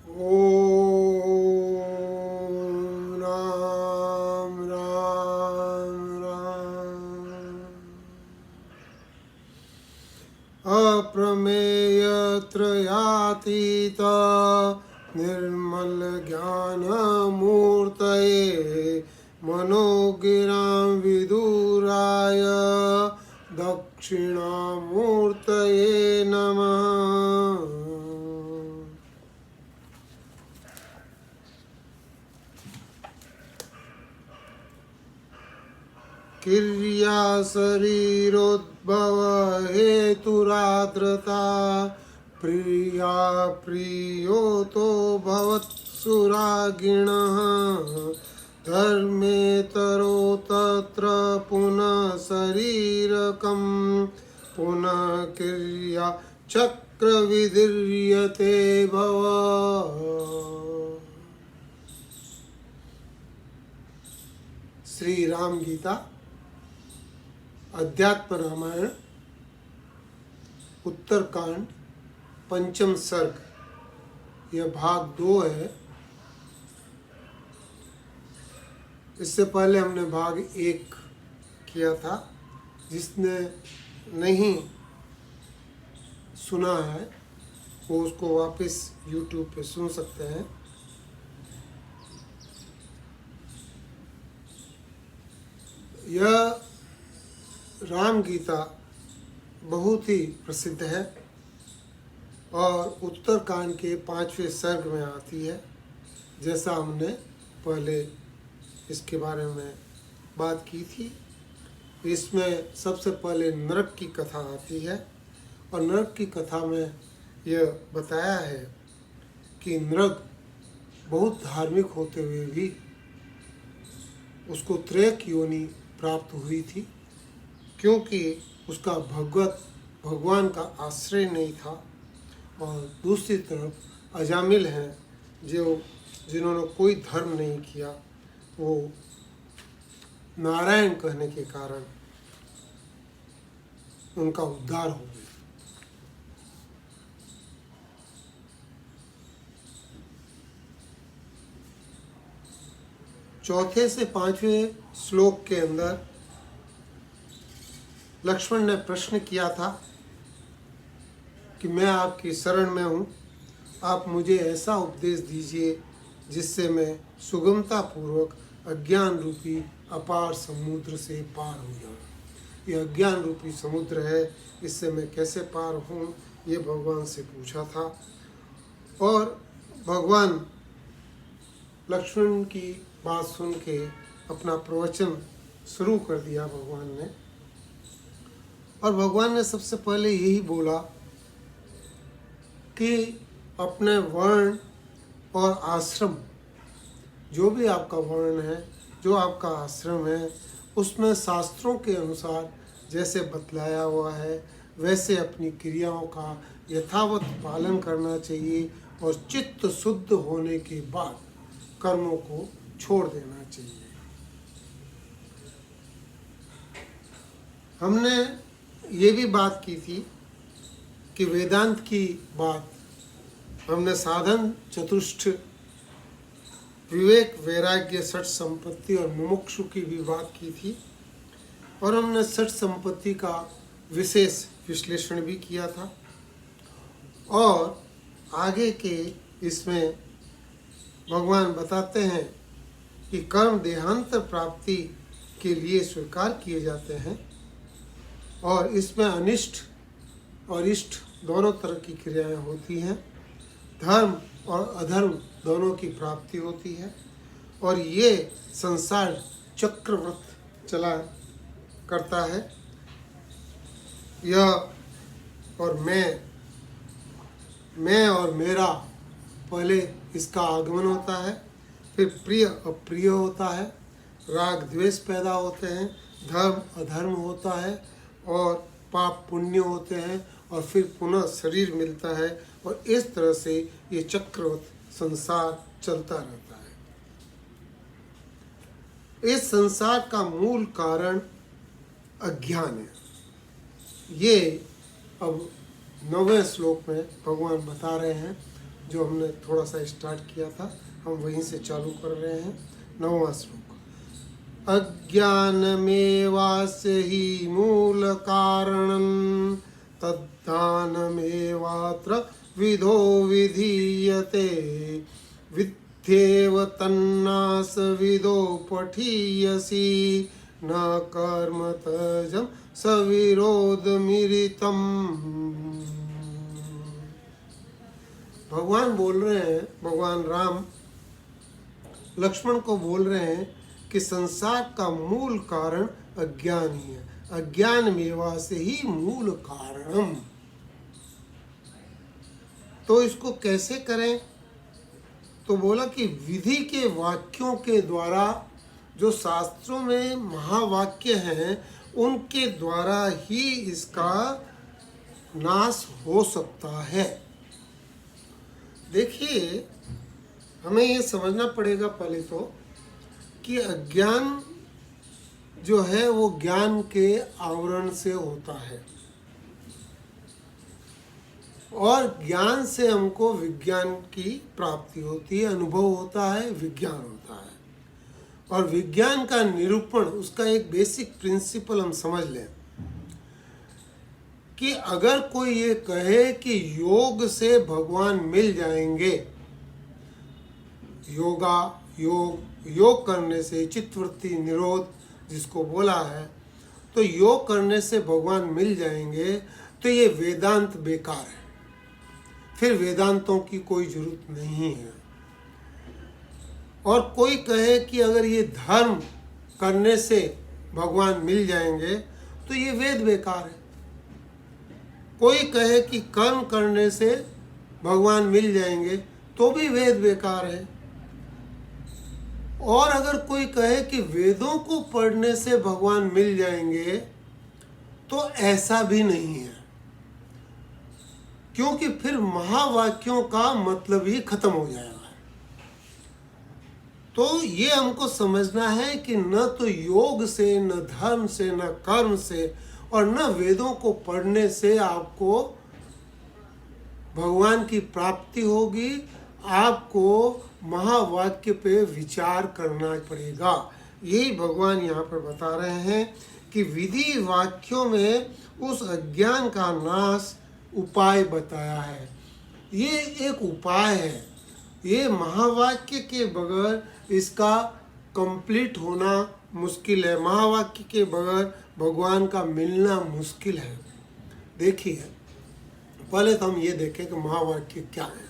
ॐ राम राम राम। अप्रमेय त्रयातीत निर्मल ज्ञान मूर्तये मनोगिरां विदुराय दक्षिणामूर्तये नमः। क्रिया शरीरोद्भव हेतुराद्रता प्रिया प्रियो तो भवत्सुरागिणः धर्मेतरो तत्र पुनः शरीरकं पुनः क्रिया चक्रविदीर्यते भव। श्री राम गीता अध्यात्म रामायण उत्तरकांड पंचम सर्ग, यह भाग 2 है। इससे पहले हमने भाग 1 किया था। जिसने नहीं सुना है वो उसको वापस YouTube पे सुन सकते हैं। यह राम गीता बहुत ही प्रसिद्ध है और उत्तरकांड के 5वें सर्ग में आती है। जैसा हमने पहले इसके बारे में बात की थी। इसमें सबसे पहले नरक की कथा आती है और नरक की कथा में यह बताया है कि नरक बहुत धार्मिक होते हुए भी उसको त्रेक योनि प्राप्त हुई थी, क्योंकि उसका भगवान का आश्रय नहीं था। और दूसरी तरफ अजामिल हैं जिन्होंने कोई धर्म नहीं किया, वो नारायण कहने के कारण उनका उद्धार हो गया। चौथे से 5वें श्लोक के अंदर लक्ष्मण ने प्रश्न किया था कि मैं आपकी शरण में हूँ, आप मुझे ऐसा उपदेश दीजिए जिससे मैं सुगमता पूर्वक अज्ञान रूपी अपार समुद्र से पार हो जाऊँ। यह अज्ञान रूपी समुद्र है, इससे मैं कैसे पार हूँ, ये भगवान से पूछा था। और भगवान लक्ष्मण की बात सुन के अपना प्रवचन शुरू कर दिया भगवान ने। और भगवान ने सबसे पहले यही बोला कि अपने वर्ण और आश्रम, जो भी आपका वर्ण है, जो आपका आश्रम है, उसमें शास्त्रों के अनुसार जैसे बतलाया हुआ है वैसे अपनी क्रियाओं का यथावत पालन करना चाहिए और चित्त शुद्ध होने के बाद कर्मों को छोड़ देना चाहिए। हमने ये भी बात की थी कि वेदांत की बात हमने साधन चतुष्ट, विवेक, वैराग्य, षट संपत्ति और मुमुक्षु की भी बात की थी। और हमने षट संपत्ति का विशेष विश्लेषण भी किया था। और आगे के इसमें भगवान बताते हैं कि कर्म देहांतर प्राप्ति के लिए स्वीकार किए जाते हैं और इसमें अनिष्ट और इष्ट दोनों तरह की क्रियाएं होती हैं। धर्म और अधर्म दोनों की प्राप्ति होती है और ये संसार चक्रवृत्त चला करता है। यह और मैं और मेरा, पहले इसका आगमन होता है, फिर प्रिय अप्रिय होता है, राग द्वेष पैदा होते हैं, धर्म अधर्म होता है और पाप पुण्य होते हैं और फिर पुनः शरीर मिलता है। और इस तरह से ये चक्रवृत्त संसार चलता रहता है। इस संसार का मूल कारण अज्ञान है। ये अब 9वें श्लोक में भगवान बता रहे हैं। जो हमने थोड़ा सा स्टार्ट किया था, हम वहीं से चालू कर रहे हैं। 9वां श्लोक। अज्ञानमेवास्य हि मूल कारणं तद्दानमेवात्र विधो विधीयते विद्धेव तन्नास विदो पठीयसि न कर्म तजम सविरोधमिरितम। भगवान बोल रहे हैं, भगवान राम लक्ष्मण को बोल रहे हैं कि संसार का मूल कारण अज्ञान ही है। अज्ञान मेवा से ही मूल कारणम। तो इसको कैसे करें? तो बोला कि विधि के वाक्यों के द्वारा, जो शास्त्रों में महावाक्य हैं उनके द्वारा ही इसका नाश हो सकता है। देखिए, हमें ये समझना पड़ेगा पहले तो कि अज्ञान जो है वो ज्ञान के आवरण से होता है, और ज्ञान से हमको विज्ञान की प्राप्ति होती है, अनुभव होता है, विज्ञान होता है। और विज्ञान का निरूपण, उसका एक बेसिक प्रिंसिपल हम समझ लें कि अगर कोई ये कहे कि योग से भगवान मिल जाएंगे, योग करने से चित्तवृत्ति निरोध जिसको बोला है, तो योग करने से भगवान मिल जाएंगे, तो ये वेदांत बेकार है, फिर वेदांतों की कोई जरूरत नहीं है। और कोई कहे कि अगर ये धर्म करने से भगवान मिल जाएंगे, तो ये वेद बेकार है। कोई कहे कि कर्म करने से भगवान मिल जाएंगे, तो भी वेद बेकार है। और अगर कोई कहे कि वेदों को पढ़ने से भगवान मिल जाएंगे, तो ऐसा भी नहीं है, क्योंकि फिर महावाक्यों का मतलब ही खत्म हो जाएगा। तो ये हमको समझना है कि न तो योग से, न धर्म से, न कर्म से, और न वेदों को पढ़ने से आपको भगवान की प्राप्ति होगी। आपको महावाक्य पे विचार करना पड़ेगा। यही भगवान यहाँ पर बता रहे हैं कि विधि वाक्यों में उस अज्ञान का नाश उपाय बताया है। ये एक उपाय है, ये महावाक्य के बगैर इसका कंप्लीट होना मुश्किल है। महावाक्य के बगैर भगवान का मिलना मुश्किल है। देखिए, पहले तो हम ये देखें कि महावाक्य क्या है।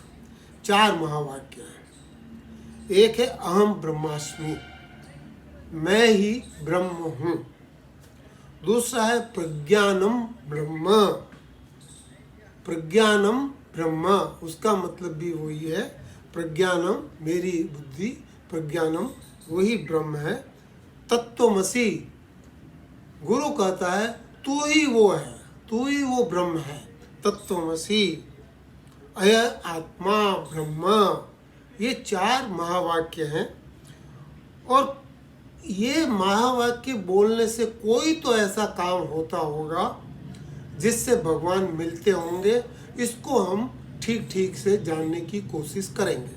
4 महावाक्य हैं। एक है अहम ब्रह्मास्मि, मैं ही ब्रह्म हूँ। दूसरा है प्रज्ञानम ब्रह्म, प्रज्ञानम ब्रह्म, उसका मतलब भी वही है। प्रज्ञानम मेरी बुद्धि, प्रज्ञानम वही ब्रह्म है। तत्वमसि, गुरु कहता है तू ही वो है, तू ही वो ब्रह्म है। तत्वमसि, अय आत्मा ब्रह्म। ये 4 महावाक्य हैं। और ये महावाक्य बोलने से कोई तो ऐसा काम होता होगा जिससे भगवान मिलते होंगे। इसको हम ठीक ठीक से जानने की कोशिश करेंगे।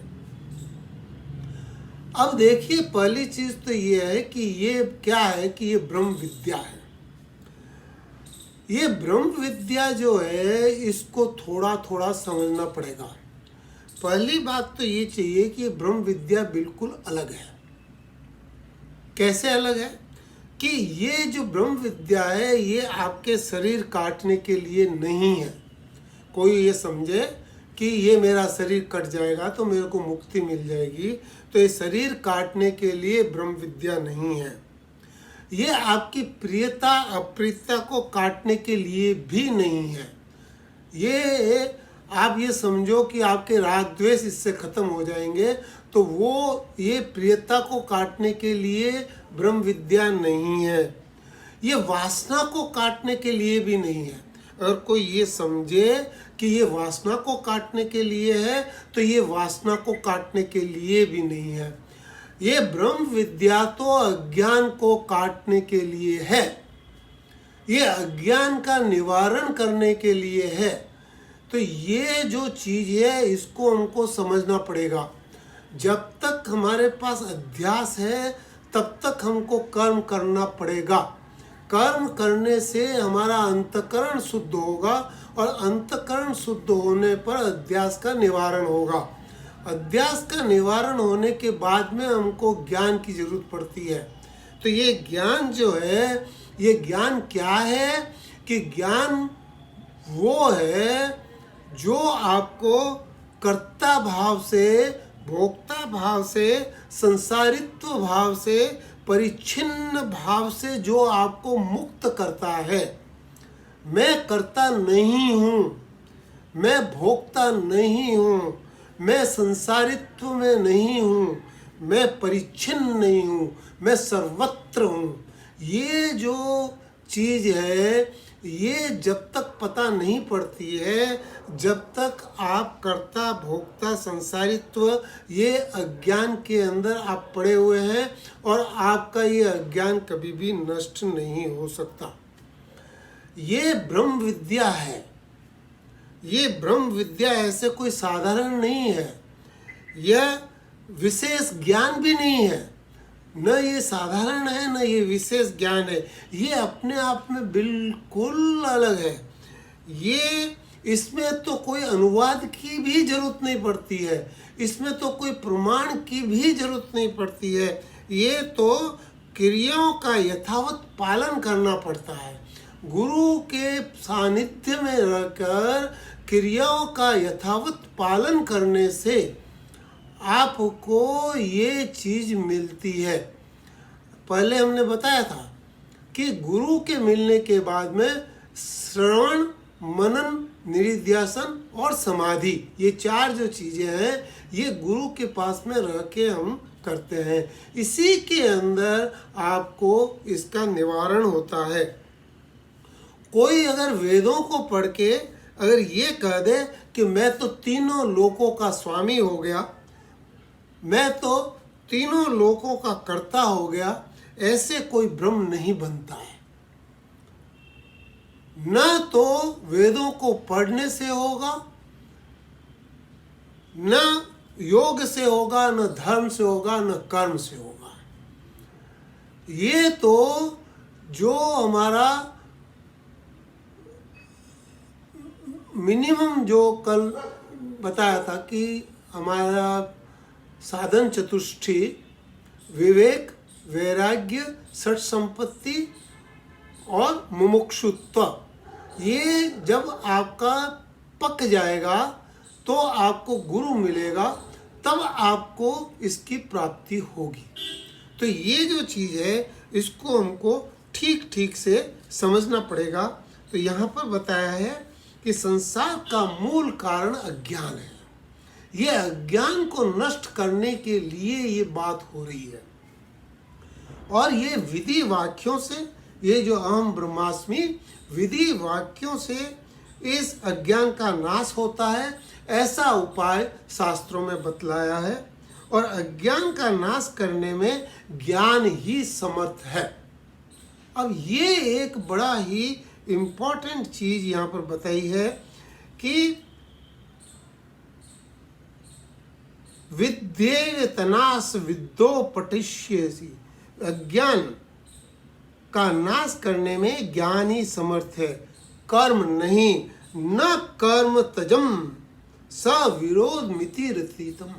अब देखिए, पहली चीज तो ये है कि ये क्या है कि ये ब्रह्म विद्या है। ये ब्रह्म विद्या जो है, इसको थोड़ा थोड़ा समझना पड़ेगा। पहली बात तो ये चाहिए कि ब्रह्म विद्या बिल्कुल अलग है। कैसे अलग है? कि ये जो ब्रह्म विद्या है, ये आपके शरीर काटने के लिए नहीं है। कोई ये समझे कि ये मेरा शरीर कट जाएगा तो मेरे को मुक्ति मिल जाएगी, तो ये शरीर काटने के लिए ब्रह्म विद्या नहीं है। ये आपकी प्रियता अप्रियता को काटने के लिए भी नहीं है। ये आप ये समझो कि आपके राग द्वेष इससे खत्म हो जाएंगे, तो वो ये प्रियता को काटने के लिए ब्रह्म विद्या नहीं है। ये वासना को काटने के लिए भी नहीं है। अगर कोई ये समझे कि ये वासना को काटने के लिए है, तो ये वासना को काटने के लिए भी नहीं है। ये ब्रह्म विद्या तो अज्ञान को काटने के लिए है। ये अज्ञान का निवारण करने के लिए है तो ये जो चीज़ है इसको हमको समझना पड़ेगा। जब तक हमारे पास अध्यास है तब तक हमको कर्म करना पड़ेगा। कर्म करने से हमारा अंतःकरण शुद्ध होगा और अंतःकरण शुद्ध होने पर अध्यास का निवारण होगा। अध्यास का निवारण होने के बाद में हमको ज्ञान की जरूरत पड़ती है। तो ये ज्ञान जो है, ये ज्ञान क्या है कि ज्ञान वो है जो आपको कर्ता भाव से, भोक्ता भाव से, संसारित्व भाव से, परिच्छिन्न भाव से जो आपको मुक्त करता है। मैं कर्ता नहीं हूँ, मैं भोक्ता नहीं हूँ, मैं संसारित्व में नहीं हूँ, मैं परिच्छिन्न नहीं हूँ, मैं सर्वत्र हूँ। ये जो चीज़ है ये जब तक पता नहीं पड़ती है, जब तक आप कर्ता भोक्ता संसारित्व ये अज्ञान के अंदर आप पड़े हुए हैं और आपका ये अज्ञान कभी भी नष्ट नहीं हो सकता। ये ब्रह्म विद्या है। ये ब्रह्म विद्या ऐसे कोई साधारण नहीं है, यह विशेष ज्ञान भी नहीं है। न ये साधारण है न ये विशेष ज्ञान है, ये अपने आप में बिल्कुल अलग है। ये इसमें तो कोई अनुवाद की भी जरूरत नहीं पड़ती है, इसमें तो कोई प्रमाण की भी जरूरत नहीं पड़ती है। ये तो क्रियाओं का यथावत पालन करना पड़ता है। गुरु के सानिध्य में रहकर क्रियाओं का यथावत पालन करने से आपको ये चीज़ मिलती है। पहले हमने बताया था कि गुरु के मिलने के बाद में श्रवण, मनन, निधिध्यासन और समाधि, ये चार जो चीज़ें हैं ये गुरु के पास में रह के हम करते हैं। इसी के अंदर आपको इसका निवारण होता है। कोई अगर वेदों को पढ़ के अगर ये कह दे कि मैं तो तीनों लोकों का स्वामी हो गया, मैं तो तीनों लोकों का कर्ता हो गया, ऐसे कोई ब्रह्म नहीं बनता है। न तो वेदों को पढ़ने से होगा, न योग से होगा, न धर्म से होगा, न कर्म से होगा। ये तो जो हमारा मिनिमम जो कल बताया था कि हमारा साधन चतुष्टय विवेक, वैराग्य, षट संपत्ति और मुमुक्षुत्व, ये जब आपका पक जाएगा तो आपको गुरु मिलेगा, तब आपको इसकी प्राप्ति होगी। तो ये जो चीज़ है इसको हमको ठीक ठीक से समझना पड़ेगा। तो यहाँ पर बताया है कि संसार का मूल कारण अज्ञान है। ये अज्ञान को नष्ट करने के लिए ये बात हो रही है। और ये विधि वाक्यों से, ये जो अहम ब्रह्मास्मि विधि वाक्यों से इस अज्ञान का नाश होता है, ऐसा उपाय शास्त्रों में बतलाया है। और अज्ञान का नाश करने में ज्ञान ही समर्थ है। अब ये एक बड़ा ही इम्पोर्टेंट चीज यहाँ पर बताई है कि विद्येतनाश विद्यो पटिष्यसि, अज्ञान का नाश करने में ज्ञान ही समर्थ है, कर्म नहीं। न कर्म तजम स विरोध मिति रतितम,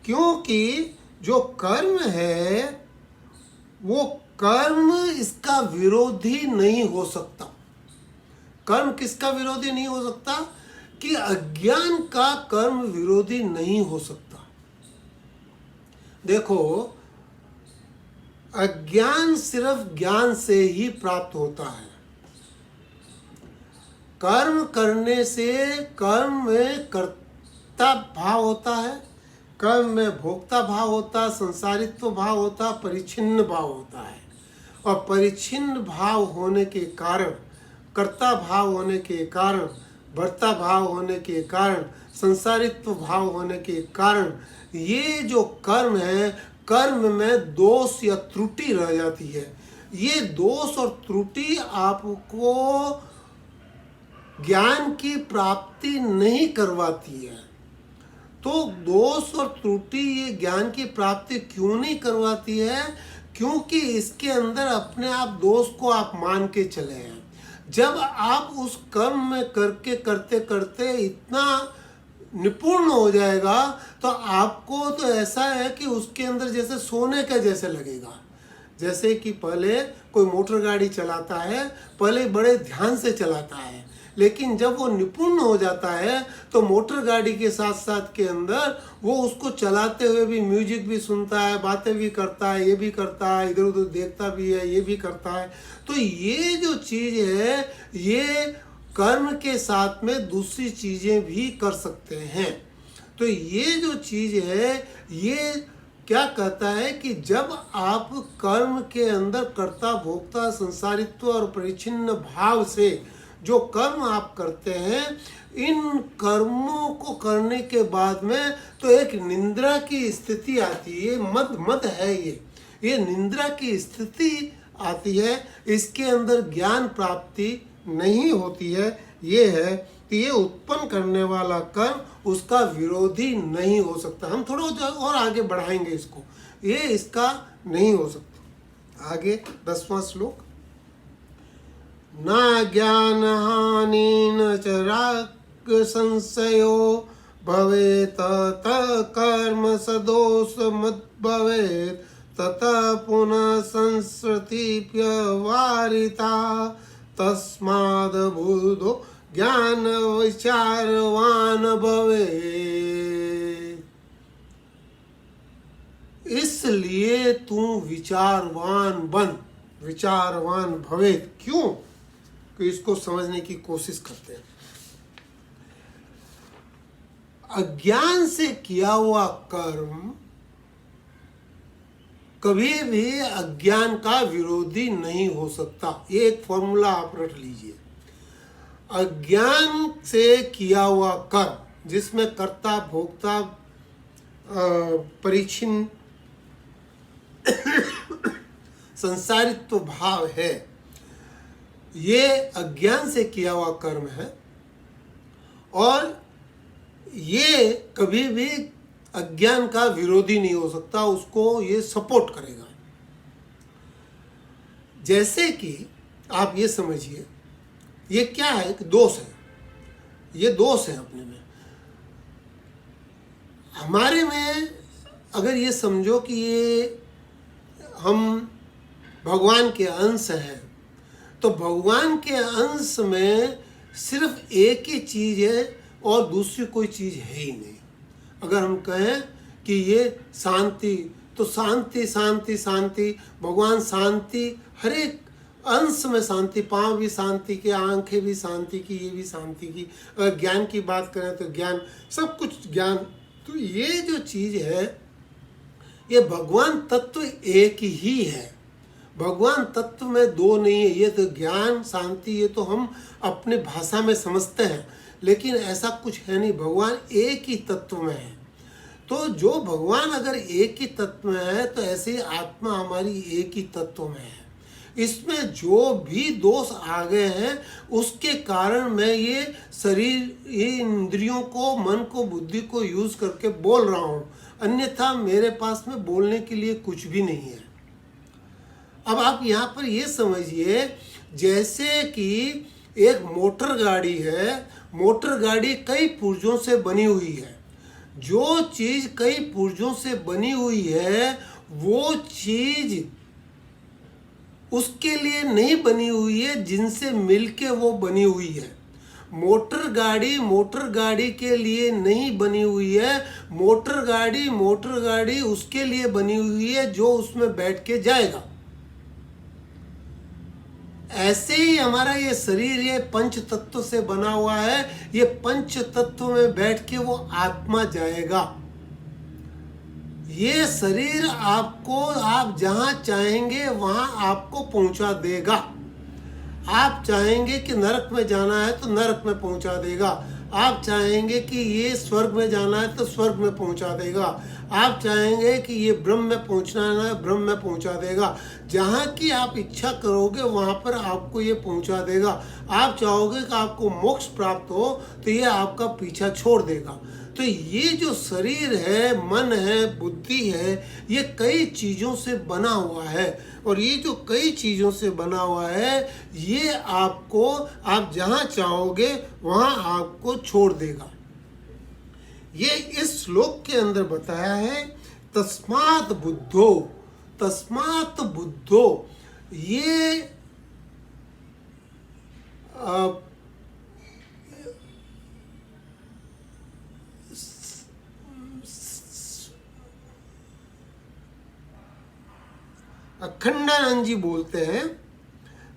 क्योंकि जो कर्म है वो कर्म इसका विरोधी नहीं हो सकता। कर्म किसका विरोधी नहीं हो सकता? कि अज्ञान का कर्म विरोधी नहीं हो सकता। देखो, अज्ञान सिर्फ ज्ञान से ही प्राप्त होता है। कर्म करने से कर्म में कर्ता भाव होता है, कर्म में भोक्ता भाव होता है, संसारित्व भाव होता है, परिच्छिन्न भाव होता है। और परिच्छिन्न भाव होने के कारण, कर्ता भाव होने के कारण, भर्ता भाव होने के कारण, संसारित्व भाव होने के कारण, ये जो कर्म है, कर्म में दोष या त्रुटि रह जाती है। ये दोष और त्रुटि आपको ज्ञान की प्राप्ति नहीं करवाती है। तो दोष और त्रुटि ये ज्ञान की प्राप्ति क्यों नहीं करवाती है? क्योंकि इसके अंदर अपने आप दोष को आप मान के चले हैं। जब आप उस कर्म में करते करते इतना निपुण हो जाएगा तो आपको तो ऐसा है कि उसके अंदर जैसे सोने का जैसे लगेगा। जैसे कि पहले कोई मोटर गाड़ी चलाता है, पहले बड़े ध्यान से चलाता है, लेकिन जब वो निपुण हो जाता है तो मोटर गाड़ी के साथ साथ के अंदर वो उसको चलाते हुए भी म्यूजिक भी सुनता है, बातें भी करता है, ये भी करता है, इधर उधर देखता भी है, ये भी करता है। तो ये जो चीज़ है ये कर्म के साथ में दूसरी चीज़ें भी कर सकते हैं। तो ये जो चीज़ है ये क्या कहता है कि जब आप कर्म के अंदर कर्ता भोक्ता संसारित्व और परिच्छिन्न भाव से जो कर्म आप करते हैं, इन कर्मों को करने के बाद में तो एक निंद्रा की स्थिति आती है। मद है ये निंद्रा की स्थिति आती है। इसके अंदर ज्ञान प्राप्ति नहीं होती है। ये है कि ये उत्पन्न करने वाला कर्म उसका विरोधी नहीं हो सकता। हम थोड़ा और आगे बढ़ाएंगे इसको, ये इसका नहीं हो सकता। आगे 10वां श्लोक, न ज्ञान हानि न च राग संशयो भवेत ततः कर्म सदोष मद भवेत ततः पुनः संस्कृति वारिता तस्माद् बुद्धो ज्ञान विचारवान भवे। इसलिए तू विचारवान बन, विचारवान भवे। क्यों? कि इसको समझने की कोशिश करते हैं। अज्ञान से किया हुआ कर्म कभी भी अज्ञान का विरोधी नहीं हो सकता। ये एक फॉर्मूला आप रट लीजिए। अज्ञान से किया हुआ कर्म जिसमें कर्ता भोक्ता परिच्छिन्न संसारित्व भाव है, ये अज्ञान से किया हुआ कर्म है और ये कभी भी अज्ञान का विरोधी नहीं हो सकता, उसको ये सपोर्ट करेगा। जैसे कि आप ये समझिए, ये क्या है कि दोष है, ये दोष है अपने में। हमारे में अगर ये समझो कि ये हम भगवान के अंश हैं, तो भगवान के अंश में सिर्फ एक ही चीज़ है और दूसरी कोई चीज़ है ही नहीं। अगर हम कहें कि ये शांति, तो शांति शांति शांति, भगवान शांति, हर एक अंश में शांति, पाँव भी शांति के, आंखें भी शांति की, ये भी शांति की। अगर ज्ञान की बात करें तो ज्ञान, सब कुछ ज्ञान। तो ये जो चीज़ है ये भगवान तत्व एक ही है। भगवान तत्व में दो नहीं है। ये तो ज्ञान शांति ये तो हम अपने भाषा में समझते हैं, लेकिन ऐसा कुछ है नहीं। भगवान एक ही तत्व में है। तो जो भगवान अगर एक ही तत्व में है तो ऐसे ही आत्मा हमारी एक ही तत्व में है। इसमें जो भी दोष आ गए हैं उसके कारण मैं ये शरीर, ये इंद्रियों को, मन को, बुद्धि को यूज करके बोल रहा हूँ, अन्यथा मेरे पास में बोलने के लिए कुछ भी नहीं है। अब आप यहाँ पर ये समझिए, जैसे कि एक मोटर गाड़ी है, मोटर गाड़ी कई पुर्जों से बनी हुई है। जो चीज़ कई पुर्जों से बनी हुई है वो चीज़ उसके लिए नहीं बनी हुई है जिनसे मिलके वो बनी हुई है। मोटर गाड़ी के लिए नहीं बनी हुई है। मोटर गाड़ी उसके लिए बनी हुई है जो उसमें बैठ के जाएगा। ऐसे ही हमारा ये शरीर ये पंच तत्व से बना हुआ है। ये पंच तत्व में बैठ के वो आत्मा जाएगा। ये शरीर आपको, आप जहाँ चाहेंगे वहाँ आपको पहुँचा देगा। आप चाहेंगे कि नरक में जाना है तो नरक में पहुँचा देगा। आप चाहेंगे कि ये स्वर्ग में जाना है तो स्वर्ग में पहुंचा देगा। आप चाहेंगे कि ये ब्रह्म में पहुंचना है, ब्रह्म में पहुंचा देगा। जहाँ की आप इच्छा करोगे वहाँ पर आपको ये पहुंचा देगा। आप चाहोगे कि आपको मोक्ष प्राप्त हो तो ये आपका पीछा छोड़ देगा। तो ये जो शरीर है, मन है, बुद्धि है, ये कई चीज़ों से बना हुआ है। और ये जो कई चीज़ों से बना हुआ है, ये आपको, आप जहाँ चाहोगे वहाँ आपको छोड़ देगा। ये इस श्लोक के अंदर बताया है, तस्मात् बुद्धो, तस्मात् बुद्धो। ये अखंडानंद जी बोलते हैं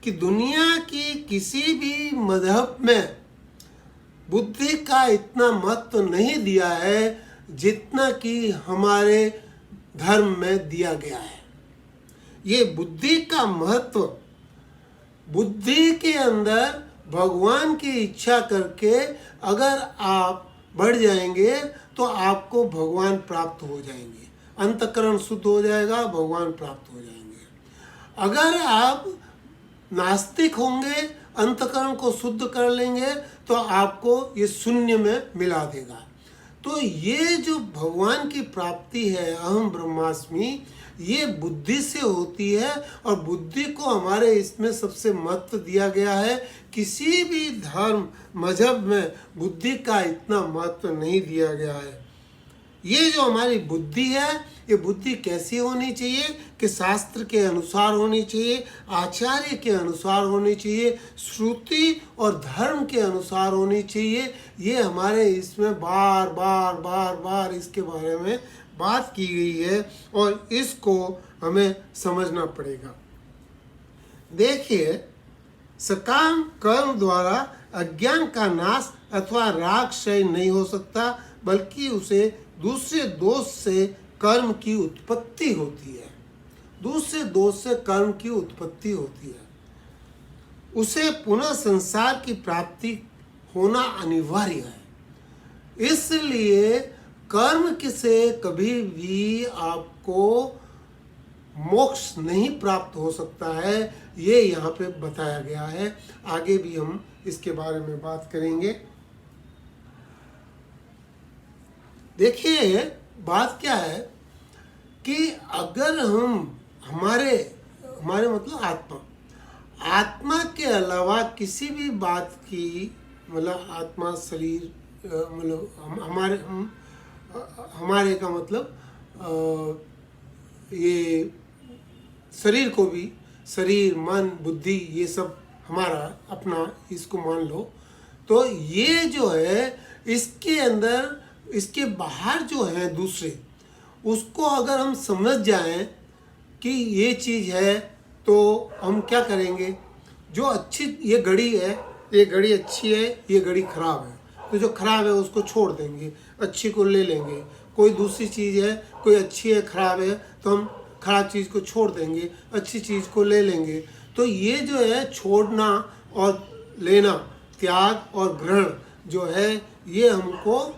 कि दुनिया की किसी भी मजहब में बुद्धि का इतना महत्व नहीं दिया है जितना कि हमारे धर्म में दिया गया है। ये बुद्धि का महत्व, बुद्धि के अंदर भगवान की इच्छा करके अगर आप बढ़ जाएंगे तो आपको भगवान प्राप्त हो जाएंगे, अंतःकरण शुद्ध हो जाएगा, भगवान प्राप्त हो जाएंगे। अगर आप नास्तिक होंगे, अंतःकरण को शुद्ध कर लेंगे तो आपको ये शून्य में मिला देगा। तो ये जो भगवान की प्राप्ति है, अहम ब्रह्मास्मि, ये बुद्धि से होती है। और बुद्धि को हमारे इसमें सबसे महत्व दिया गया है। किसी भी धर्म मजहब में बुद्धि का इतना महत्व नहीं दिया गया है। ये जो हमारी बुद्धि है, ये बुद्धि कैसी होनी चाहिए कि शास्त्र के अनुसार होनी चाहिए, आचार्य के अनुसार होनी चाहिए, श्रुति और धर्म के अनुसार होनी चाहिए। ये हमारे इसमें बार बार बार बार इसके बारे में बात की गई है और इसको हमें समझना पड़ेगा। देखिए, सकाम कर्म द्वारा अज्ञान का नाश अथवा राग क्षय नहीं हो सकता, बल्कि उसे दूसरे दोष से कर्म की उत्पत्ति होती है। दूसरे दोष से कर्म की उत्पत्ति होती है। उसे पुनः संसार की प्राप्ति होना अनिवार्य है। इसलिए कर्म से कभी भी आपको मोक्ष नहीं प्राप्त हो सकता है, ये यहाँ पे बताया गया है। आगे भी हम इसके बारे में बात करेंगे। देखिए, बात क्या है कि अगर हम हमारे मतलब आत्मा के अलावा किसी भी बात की, मतलब आत्मा शरीर, मतलब हमारे का मतलब ये शरीर को भी, शरीर, मन, बुद्धि, ये सब हमारा अपना, इसको मान लो। तो ये जो है, इसके अंदर, इसके बाहर जो है दूसरे, उसको अगर हम समझ जाएं कि ये चीज़ है, तो हम क्या करेंगे? जो अच्छी ये घड़ी है, ये घड़ी अच्छी है, ये घड़ी खराब है, तो जो खराब है उसको छोड़ देंगे, अच्छी को ले लेंगे। कोई दूसरी चीज़ है, कोई अच्छी है, खराब है, तो हम खराब चीज़ को छोड़ देंगे, अच्छी चीज़ को ले लेंगे। तो ये जो है छोड़ना और लेना, त्याग और ग्रहण जो है, ये हमको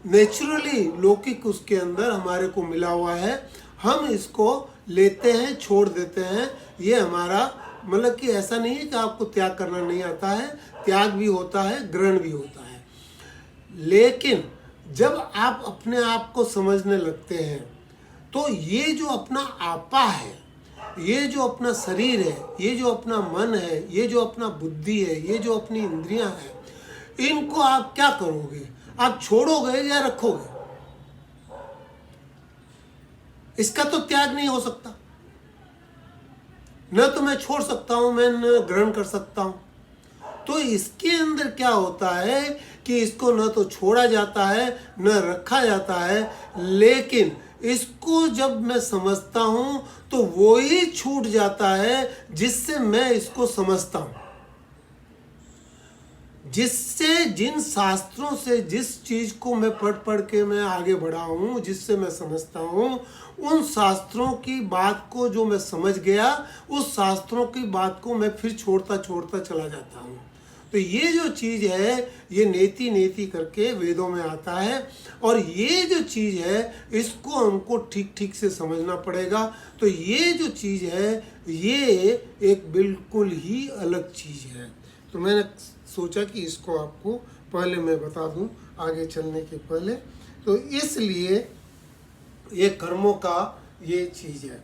नेचुरली लौकिक उसके अंदर हमारे को मिला हुआ है। हम इसको लेते हैं, छोड़ देते हैं। ये हमारा मतलब कि ऐसा नहीं है कि आपको त्याग करना नहीं आता है, त्याग भी होता है, ग्रहण भी होता है। लेकिन जब आप अपने आप को समझने लगते हैं तो ये जो अपना आपा है, ये जो अपना शरीर है, ये जो अपना मन है, ये जो अपना बुद्धि है, ये जो अपनी इंद्रियां हैं, इनको आप क्या करोगे? आप छोड़ोगे या रखोगे? इसका तो त्याग नहीं हो सकता। न तो मैं छोड़ सकता हूं, मैं न ग्रहण कर सकता हूं। तो इसके अंदर क्या होता है कि इसको न तो छोड़ा जाता है, न रखा जाता है, लेकिन इसको जब मैं समझता हूं तो वो ही छूट जाता है जिससे मैं इसको समझता हूं। जिससे, जिन शास्त्रों से, जिस चीज को मैं पढ़ के मैं आगे बढ़ा हूं, जिससे मैं समझता हूं, उन शास्त्रों की बात को जो मैं समझ गया, उस शास्त्रों की बात को मैं फिर छोड़ता चला जाता हूं। तो ये जो चीज़ है ये नेति नेति करके वेदों में आता है, और ये जो चीज़ है इसको हमको ठीक ठीक से समझना पड़ेगा। तो ये जो चीज़ है ये एक बिल्कुल ही अलग चीज़ है। तो मैंने सोचा कि इसको आपको पहले मैं बता दूं आगे चलने के पहले। तो इसलिए ये कर्मों का ये चीज़ है।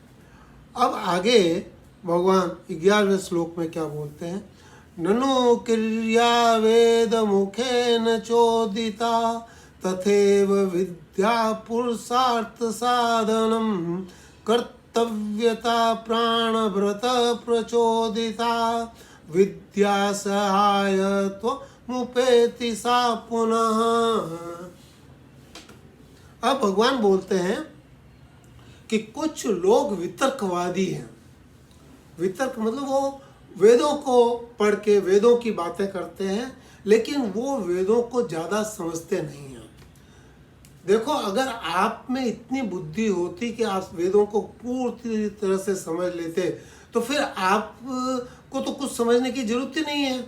अब आगे भगवान 11वें श्लोक में क्या बोलते हैं, ननु क्रिया वेद मुखेन चोदिता तथैव विद्या पुरुषार्थ साधनम कर्तव्यता प्राणव्रत प्रचोदिता विद्या सहायत्वमुपेति सा पुनः। अब भगवान बोलते हैं कि कुछ लोग वितर्कवादी हैं। वितर्क मतलब वो वेदों को पढ़ के वेदों की बातें करते हैं, लेकिन वो वेदों को ज़्यादा समझते नहीं हैं। देखो, अगर आप में इतनी बुद्धि होती कि आप वेदों को पूरी तरह से समझ लेते तो फिर आप को तो कुछ समझने की जरूरत ही नहीं है।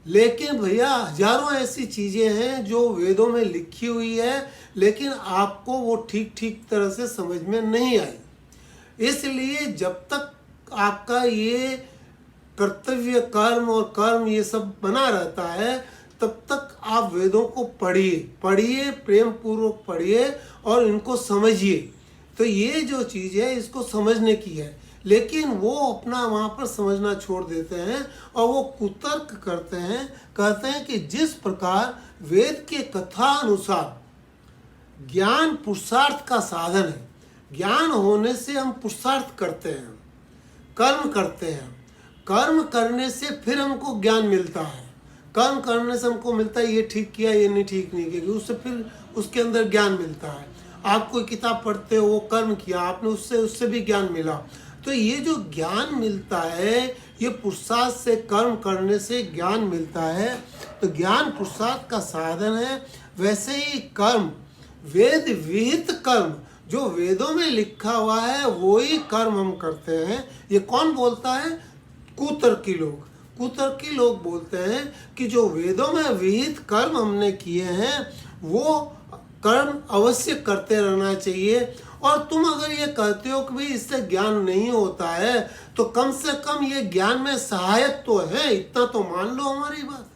लेकिन भैया हजारों ऐसी चीज़ें हैं जो वेदों में लिखी हुई है, लेकिन आपको वो ठीक ठीक तरह से समझ में नहीं आई। इसलिए जब तक आपका ये कर्तव्य कर्म और कर्म ये सब बना रहता है, तब तक आप वेदों को पढ़िए, प्रेम पूर्वक पढ़िए और इनको समझिए। तो ये जो चीज़ है इसको समझने की है, लेकिन वो अपना वहाँ पर समझना छोड़ देते हैं और वो कुतर्क करते हैं। कहते हैं कि जिस प्रकार वेद के कथा अनुसार ज्ञान पुरुषार्थ का साधन है, ज्ञान होने से हम पुरुषार्थ करते हैं, कर्म करते हैं, कर्म करने से फिर हमको ज्ञान मिलता है। कर्म करने से हमको मिलता है ये ठीक किया, ये नहीं ठीक नहीं किया, उससे फिर उसके अंदर ज्ञान मिलता है। आप कोई किताब पढ़ते हो, वो कर्म किया आपने, उससे भी ज्ञान मिला। तो ये जो ज्ञान मिलता है ये पुरुषार्थ से, कर्म करने से ज्ञान मिलता है। तो ज्ञान पुरुषार्थ का साधन है। वैसे ही कर्म, वेद विहित कर्म जो वेदों में लिखा हुआ है वो ही कर्म हम करते हैं। ये कौन बोलता है? कुतर्की लोग। कुतर्की लोग बोलते हैं कि जो वेदों में विहित कर्म हमने किए हैं वो कर्म अवश्य करते रहना चाहिए। और तुम अगर ये कहते हो कि भाई इससे ज्ञान नहीं होता है, तो कम से कम ये ज्ञान में सहायक तो है, इतना तो मान लो हमारी बात।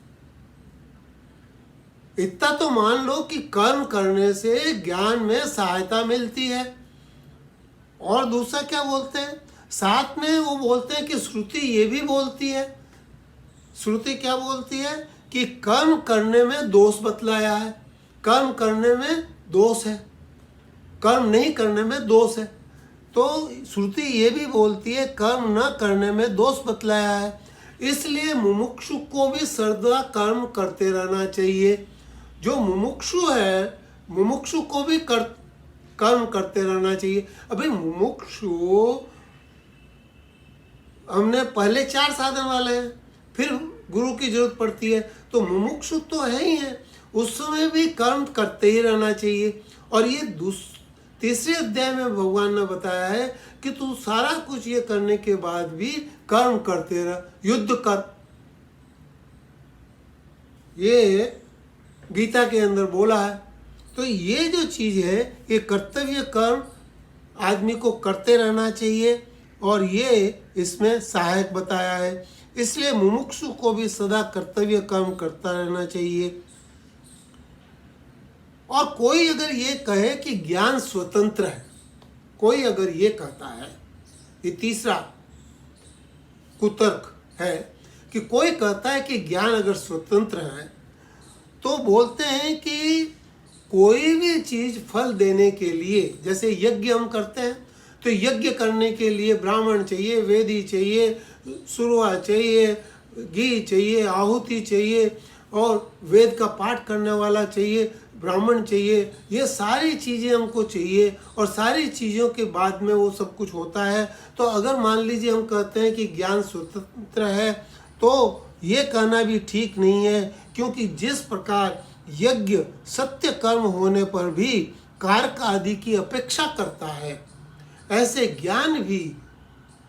इतना तो मान लो कि कर्म करने से ज्ञान में सहायता मिलती है। और दूसरा क्या बोलते हैं? साथ में वो बोलते हैं कि श्रुति ये भी बोलती है। श्रुति क्या बोलती है? कि कर्म करने में दोष बतलाया है, कर्म करने में दोष है, कर्म नहीं करने में दोष है। तो श्रुति ये भी बोलती है कर्म न करने में दोष बतलाया है। इसलिए मुमुक्षु को भी सदा कर्म करते रहना चाहिए। जो मुमुक्षु है, मुमुक्षु को भी कर्म करते रहना चाहिए। अभी मुमुक्षु हमने पहले 4 साधन वाले हैं, फिर गुरु की जरूरत पड़ती है, तो मुमुक्षु तो है ही है, उस समय भी कर्म करते ही रहना चाहिए। और ये तीसरे अध्याय में भगवान ने बताया है कि तू सारा कुछ ये करने के बाद भी कर्म करते रह, युद्ध कर। ये गीता के अंदर बोला है। तो ये जो चीज़ है ये कर्तव्य कर्म आदमी को करते रहना चाहिए, और ये इसमें सहायक बताया है। इसलिए मुमुक्षु को भी सदा कर्तव्य कर्म करता रहना चाहिए। और कोई अगर ये कहे कि ज्ञान स्वतंत्र है, कोई अगर ये कहता है, ये तीसरा कुतर्क है कि कोई कहता है कि ज्ञान अगर स्वतंत्र है, तो बोलते हैं कि कोई भी चीज़ फल देने के लिए, जैसे यज्ञ हम करते हैं तो यज्ञ करने के लिए ब्राह्मण चाहिए, वेदी चाहिए, सुरवा चाहिए, घी चाहिए, आहुति चाहिए, और वेद का पाठ करने वाला चाहिए, ब्राह्मण चाहिए। ये सारी चीज़ें हमको चाहिए, और सारी चीज़ों के बाद में वो सब कुछ होता है। तो अगर मान लीजिए हम कहते हैं कि ज्ञान स्वतंत्र है, तो ये कहना भी ठीक नहीं है, क्योंकि जिस प्रकार यज्ञ सत्य कर्म होने पर भी कारक आदि की अपेक्षा करता है, ऐसे ज्ञान भी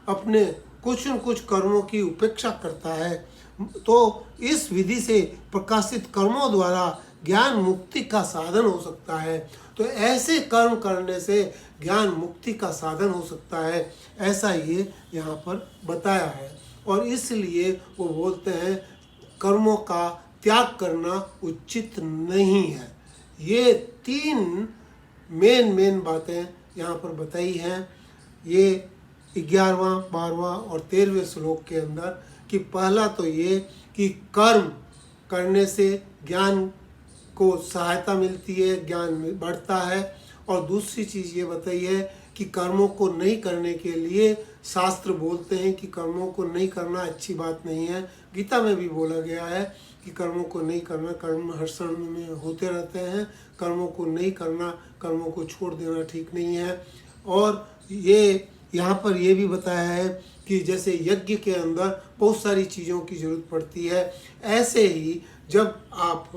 अपने कुछ न कुछ कर्मों की उपेक्षा करता है। तो इस विधि से प्रकाशित कर्मों द्वारा ज्ञान मुक्ति का साधन हो सकता है। तो ऐसे कर्म करने से ज्ञान मुक्ति का साधन हो सकता है, ऐसा ये यहाँ पर बताया है। और इसलिए वो बोलते हैं कर्मों का त्याग करना उचित नहीं है। ये 3 मेन बातें यहाँ पर बताई हैं। ये 11वां, 12वां और 13वें श्लोक के अंदर कि पहला तो ये कि कर्म करने से ज्ञान को सहायता मिलती है, ज्ञान बढ़ता है। और दूसरी चीज़ ये बताई है कि कर्मों को नहीं करने के लिए शास्त्र बोलते हैं कि कर्मों को नहीं करना अच्छी बात नहीं है। गीता में भी बोला गया है कि कर्मों को नहीं करना, कर्म हर समय में होते रहते हैं, कर्मों को नहीं करना, कर्मों को छोड़ देना ठीक नहीं है। और ये यहाँ पर ये भी बताया है कि जैसे यज्ञ के अंदर बहुत सारी चीज़ों की ज़रूरत पड़ती है, ऐसे ही जब आप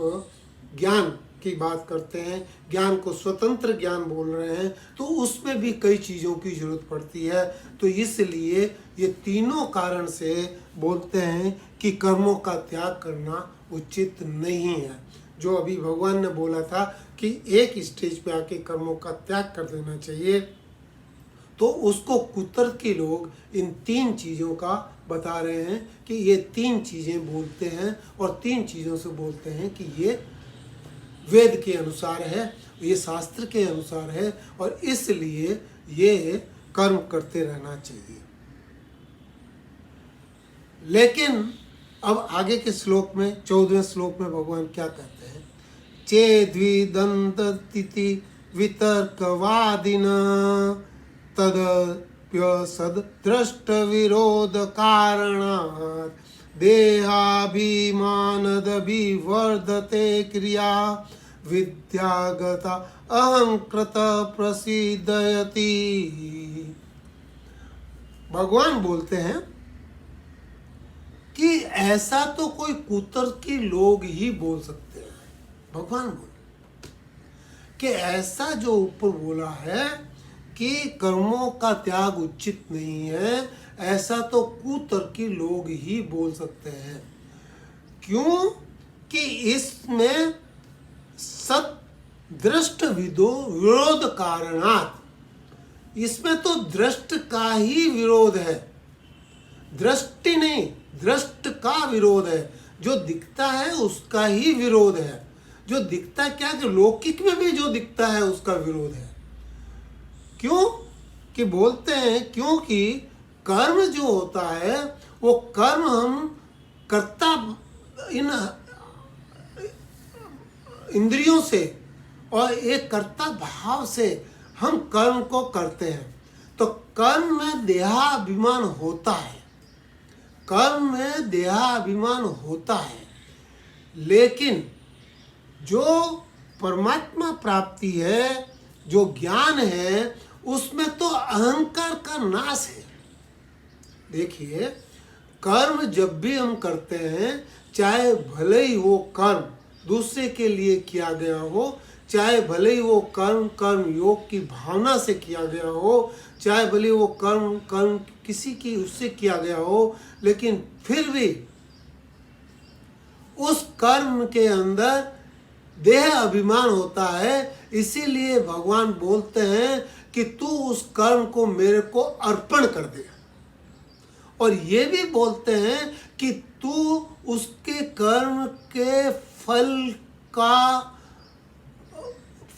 ज्ञान की बात करते हैं, ज्ञान को स्वतंत्र ज्ञान बोल रहे हैं, तो उसमें भी कई चीज़ों की ज़रूरत पड़ती है। तो इसलिए ये तीनों कारण से बोलते हैं कि कर्मों का त्याग करना उचित नहीं है। जो अभी भगवान ने बोला था कि एक स्टेज पे आके कर्मों का त्याग कर देना चाहिए, तो उसको कुतर्की लोग इन 3 चीज़ों का बता रहे हैं कि ये 3 चीज़ें बोलते हैं और 3 चीज़ों से बोलते हैं कि ये वेद के अनुसार है, ये शास्त्र के अनुसार है, और इसलिए ये कर्म करते रहना चाहिए। लेकिन अब आगे के श्लोक में 14वें श्लोक में भगवान क्या कहते हैं? चेद्विदन्ततिथि वितर्कवादिन तदप्यसदृष्ट विरोध कारणात् देहाभिमानदभिवर्धते क्रिया विद्यागता अहंकृत प्रसिद्धयति। भगवान बोलते हैं कि ऐसा तो कोई कुतर्की लोग ही बोल सकते हैं। भगवान बोले कि ऐसा जो ऊपर बोला है कि कर्मों का त्याग उचित नहीं है, ऐसा तो कुतर्की लोग ही बोल सकते हैं। क्यों? कि इसमें सत दृष्ट विरोध कारणात्, इसमें तो दृष्ट का ही विरोध है, दृष्टि नहीं, दृष्ट का विरोध है। जो दिखता है उसका ही विरोध है। जो दिखता क्या कि लौकिक में भी जो दिखता है उसका विरोध है। क्यों? कि बोलते हैं क्योंकि कर्म जो होता है वो कर्म हम कर्ता इन इंद्रियों से और एक कर्ता भाव से हम कर्म को करते हैं। तो कर्म में देहाभिमान होता है, कर्म में देहाभिमान होता है, लेकिन जो परमात्मा प्राप्ति है, जो ज्ञान है, उसमें तो अहंकार का नाश है। देखिए, कर्म जब भी हम करते हैं, चाहे भले ही वो कर्म दूसरे के लिए किया गया हो, चाहे भले ही वो कर्म योग की भावना से किया गया हो, चाहे भले वो कर्म किसी की उससे किया गया हो, लेकिन फिर भी उस कर्म के अंदर देह अभिमान होता है। इसीलिए भगवान बोलते हैं कि तू उस कर्म को मेरे को अर्पण कर दे। और ये भी बोलते हैं कि तू उसके कर्म के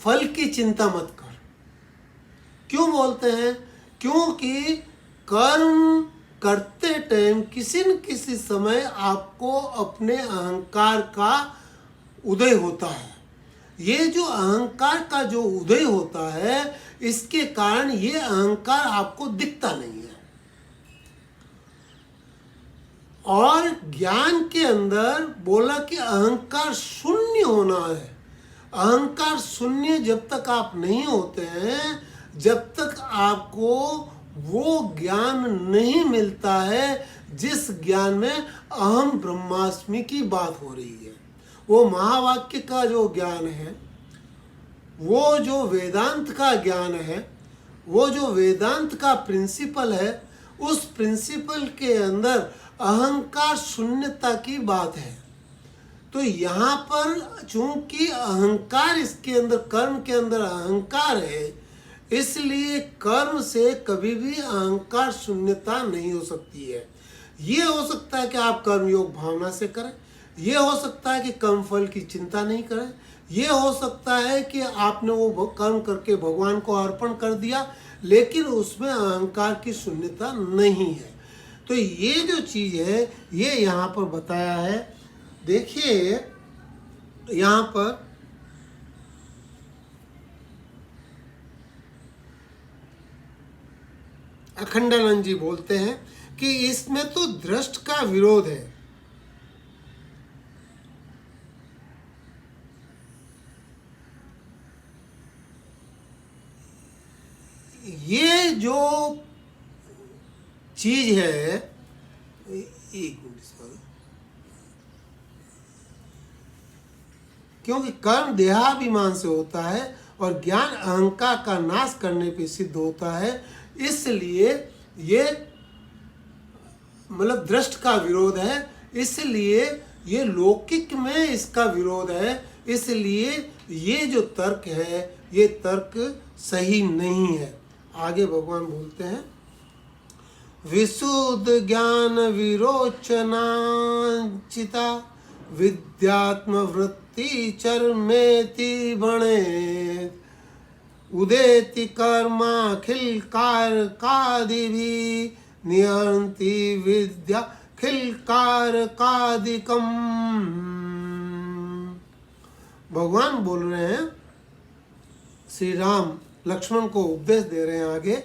फल की चिंता मत कर। क्यों बोलते हैं? क्योंकि कर्म करते टाइम किसी न किसी समय आपको अपने अहंकार का उदय होता है। ये जो अहंकार का जो उदय होता है, इसके कारण ये अहंकार आपको दिखता नहीं है। और ज्ञान के अंदर बोला कि अहंकार शून्य होना है। अहंकार शून्य जब तक आप नहीं होते हैं, जब तक आपको वो ज्ञान नहीं मिलता है जिस ज्ञान में अहम ब्रह्मास्मि की बात हो रही है। वो महावाक्य का जो ज्ञान है, वो जो वेदांत का ज्ञान है, वो जो वेदांत का प्रिंसिपल है, उस प्रिंसिपल के अंदर अहंकार शून्यता की बात है। तो यहाँ पर चूंकि अहंकार इसके अंदर, कर्म के अंदर अहंकार है, इसलिए कर्म से कभी भी अहंकार शून्यता नहीं हो सकती है। ये हो सकता है कि आप कर्मयोग भावना से करें, ये हो सकता है कि कर्म फल की चिंता नहीं करें, ये हो सकता है कि आपने वो कर्म करके भगवान को अर्पण कर दिया, लेकिन उसमें अहंकार की शून्यता नहीं है। तो ये जो चीज़ है ये यहाँ पर बताया है। देखिए यहाँ पर अखंडानंद जी बोलते हैं कि इसमें तो दृष्ट का विरोध है। ये जो चीज है, एक मिनट सॉरी, क्योंकि कर्म देहाभिमान से होता है और ज्ञान अहंकार का नाश करने पे सिद्ध होता है, इसलिए ये मतलब दृष्ट का विरोध है, इसलिए ये लौकिक में इसका विरोध है, इसलिए ये जो तर्क है ये तर्क सही नहीं है। आगे भगवान बोलते हैं, विशुद्ध ज्ञान विरोचनांचिता विद्यात्म वृत्ति चरमेति बणे उदेति कर्माखिल कारकादिभि नियंति विद्या खिल कारकादिकम। भगवान बोल रहे हैं, श्री राम लक्ष्मण को उपदेश दे रहे हैं। आगे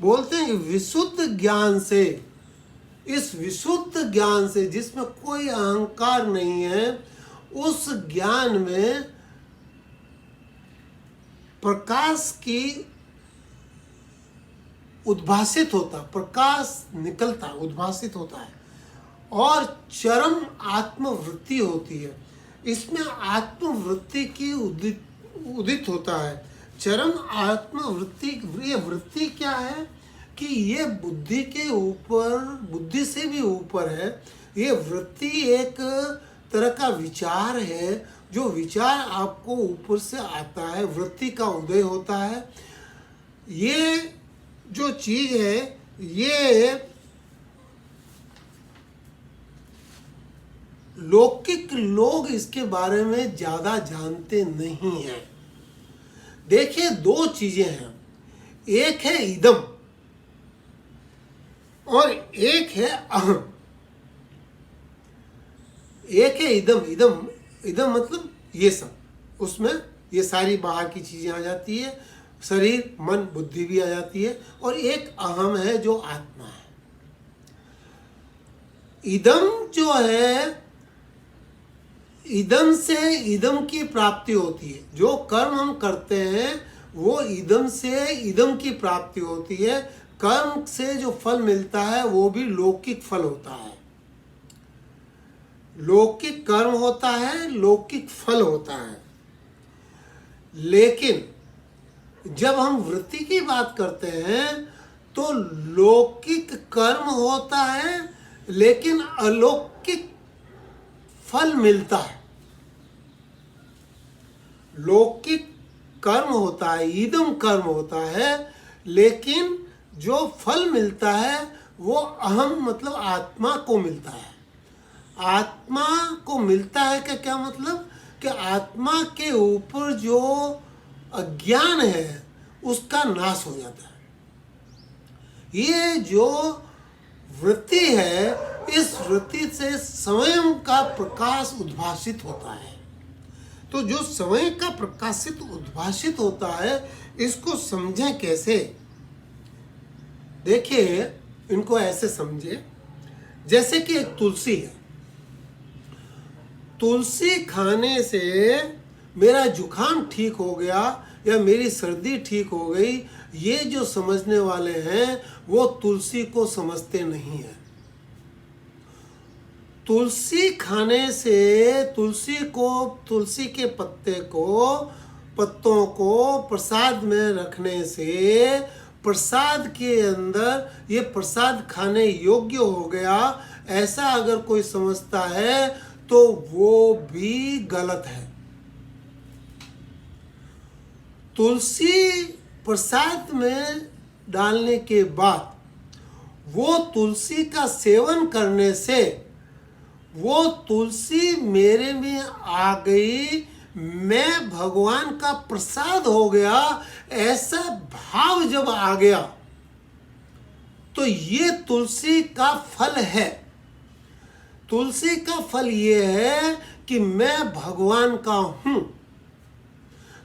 बोलते हैं विशुद्ध ज्ञान से, इस विशुद्ध ज्ञान से जिसमें कोई अहंकार नहीं है, उस ज्ञान में प्रकाश की उद्भासित होता, प्रकाश निकलता, उद्भासित होता है और चरम आत्मवृत्ति होती है। इसमें आत्मवृत्ति की उदित होता है। चरम आत्मवृत्ति, ये वृत्ति क्या है कि ये बुद्धि के ऊपर, बुद्धि से भी ऊपर है। ये वृत्ति एक तरह का विचार है, जो विचार आपको ऊपर से आता है, वृत्ति का उदय होता है। ये जो चीज है ये लौकिक लोग इसके बारे में ज्यादा जानते नहीं हैं। देखिए दो चीजें हैं, एक है इदम और एक है अहम। एक है इदम, इदम इदम मतलब ये सब, उसमें ये सारी बाहर की चीजें आ जाती है, शरीर मन बुद्धि भी आ जाती है, और एक अहम है जो आत्मा है। इदम जो है, इदम से इदम की प्राप्ति होती है। जो कर्म हम करते हैं वो इदम से इदम की प्राप्ति होती है। कर्म से जो फल मिलता है वो भी लौकिक फल होता है, लौकिक कर्म होता है, लौकिक फल होता है। लेकिन जब हम वृत्ति की बात करते हैं तो लौकिक कर्म होता है लेकिन अलौकिक फल मिलता है। लौकिक कर्म होता है, ईदम कर्म होता है, लेकिन जो फल मिलता है वो अहम मतलब आत्मा को मिलता है। आत्मा को मिलता है का क्या मतलब कि आत्मा के ऊपर जो अज्ञान है उसका नाश हो जाता है। ये जो वृत्ति है, इस वृत्ति से स्वयं का प्रकाश उद्भासित होता है। तो जो स्वयं का प्रकाशित उद्भासित होता है, इसको समझें कैसे? देखिए इनको ऐसे समझे जैसे कि एक तुलसी है। तुलसी खाने से मेरा जुकाम ठीक हो गया या मेरी सर्दी ठीक हो गई, ये जो समझने वाले हैं वो तुलसी को समझते नहीं है। तुलसी खाने से, तुलसी के पत्तों को प्रसाद में रखने से प्रसाद के अंदर ये प्रसाद खाने योग्य हो गया, ऐसा अगर कोई समझता है तो वो भी गलत है। तुलसी प्रसाद में डालने के बाद वो तुलसी का सेवन करने से वो तुलसी मेरे में आ गई, मैं भगवान का प्रसाद हो गया, ऐसा भाव जब आ गया तो ये तुलसी का फल है। तुलसी का फल ये है कि मैं भगवान का हूं,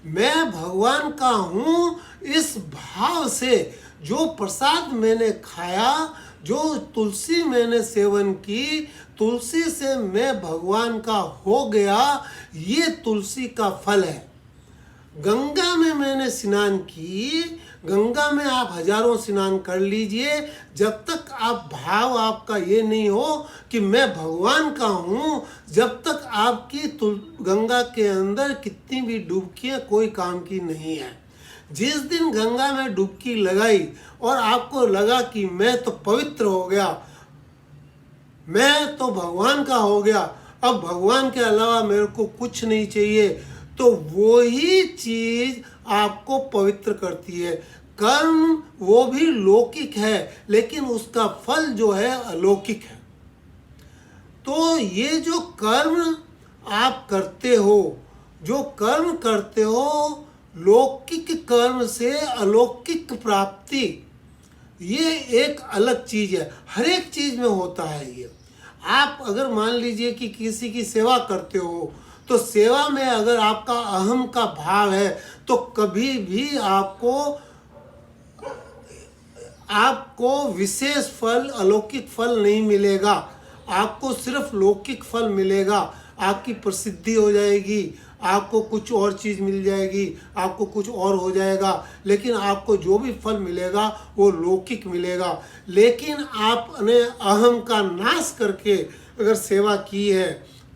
मैं भगवान का हूं। इस भाव से जो प्रसाद मैंने खाया, जो तुलसी मैंने सेवन की, तुलसी से मैं भगवान का हो गया, ये तुलसी का फल है। गंगा में मैंने स्नान की, गंगा में आप हजारों स्नान कर लीजिए, जब तक आप भाव आपका ये नहीं हो कि मैं भगवान का हूँ, जब तक आपकी गंगा के अंदर कितनी भी डुबकियाँ कोई काम की नहीं है। जिस दिन गंगा में डुबकी लगाई और आपको लगा कि मैं तो पवित्र हो गया, मैं तो भगवान का हो गया, अब भगवान के अलावा मेरे को कुछ नहीं चाहिए, तो वो ही चीज आपको पवित्र करती है। कर्म वो भी लौकिक है, लेकिन उसका फल जो है अलौकिक है। तो ये जो कर्म आप करते हो, जो कर्म करते हो, लौकिक कर्म से अलौकिक प्राप्ति, ये एक अलग चीज है। हर एक चीज में होता है ये। आप अगर मान लीजिए कि किसी की सेवा करते हो, तो सेवा में अगर आपका अहम का भाव है तो कभी भी आपको विशेष फल, अलौकिक फल नहीं मिलेगा। आपको सिर्फ लौकिक फल मिलेगा। आपकी प्रसिद्धि हो जाएगी, आपको कुछ और चीज़ मिल जाएगी, आपको कुछ और हो जाएगा, लेकिन आपको जो भी फल मिलेगा वो लौकिक मिलेगा। लेकिन आपने अहम का नाश करके अगर सेवा की है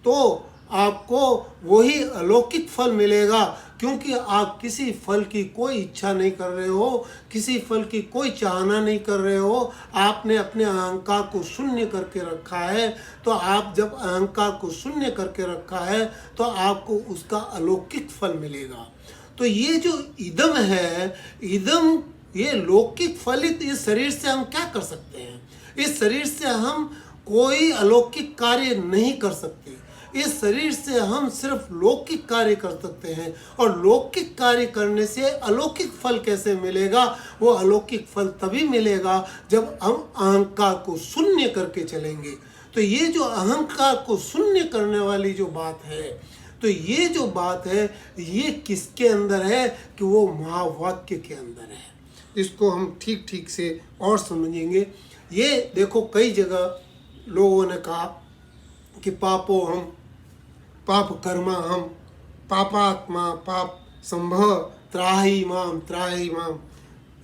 तो आपको वही अलौकिक फल मिलेगा, क्योंकि आप किसी फल की कोई इच्छा नहीं कर रहे हो, किसी फल की कोई चाहना नहीं कर रहे हो। आपने अपने अहंकार को शून्य करके रखा है। तो आप जब अहंकार को शून्य करके रखा है तो आपको उसका अलौकिक फल मिलेगा। तो ये जो इदम है, इदम ये लौकिक फलित, इस शरीर से हम क्या कर सकते हैं? इस शरीर से हम कोई अलौकिक कार्य नहीं कर सकते। इस शरीर से हम सिर्फ लौकिक कार्य कर सकते हैं। और लौकिक कार्य करने से अलौकिक फल कैसे मिलेगा? वो अलौकिक फल तभी मिलेगा जब हम अहंकार को शून्य करके चलेंगे। तो ये जो अहंकार को शून्य करने वाली जो बात है, तो ये जो बात है, ये किसके अंदर है? कि वो महावाक्य के अंदर है। इसको हम ठीक ठीक से और समझेंगे। ये देखो, कई जगह लोगों ने कहा कि पापो हम, पाप कर्मा हम, पापात्मा पाप संभव, त्राही माम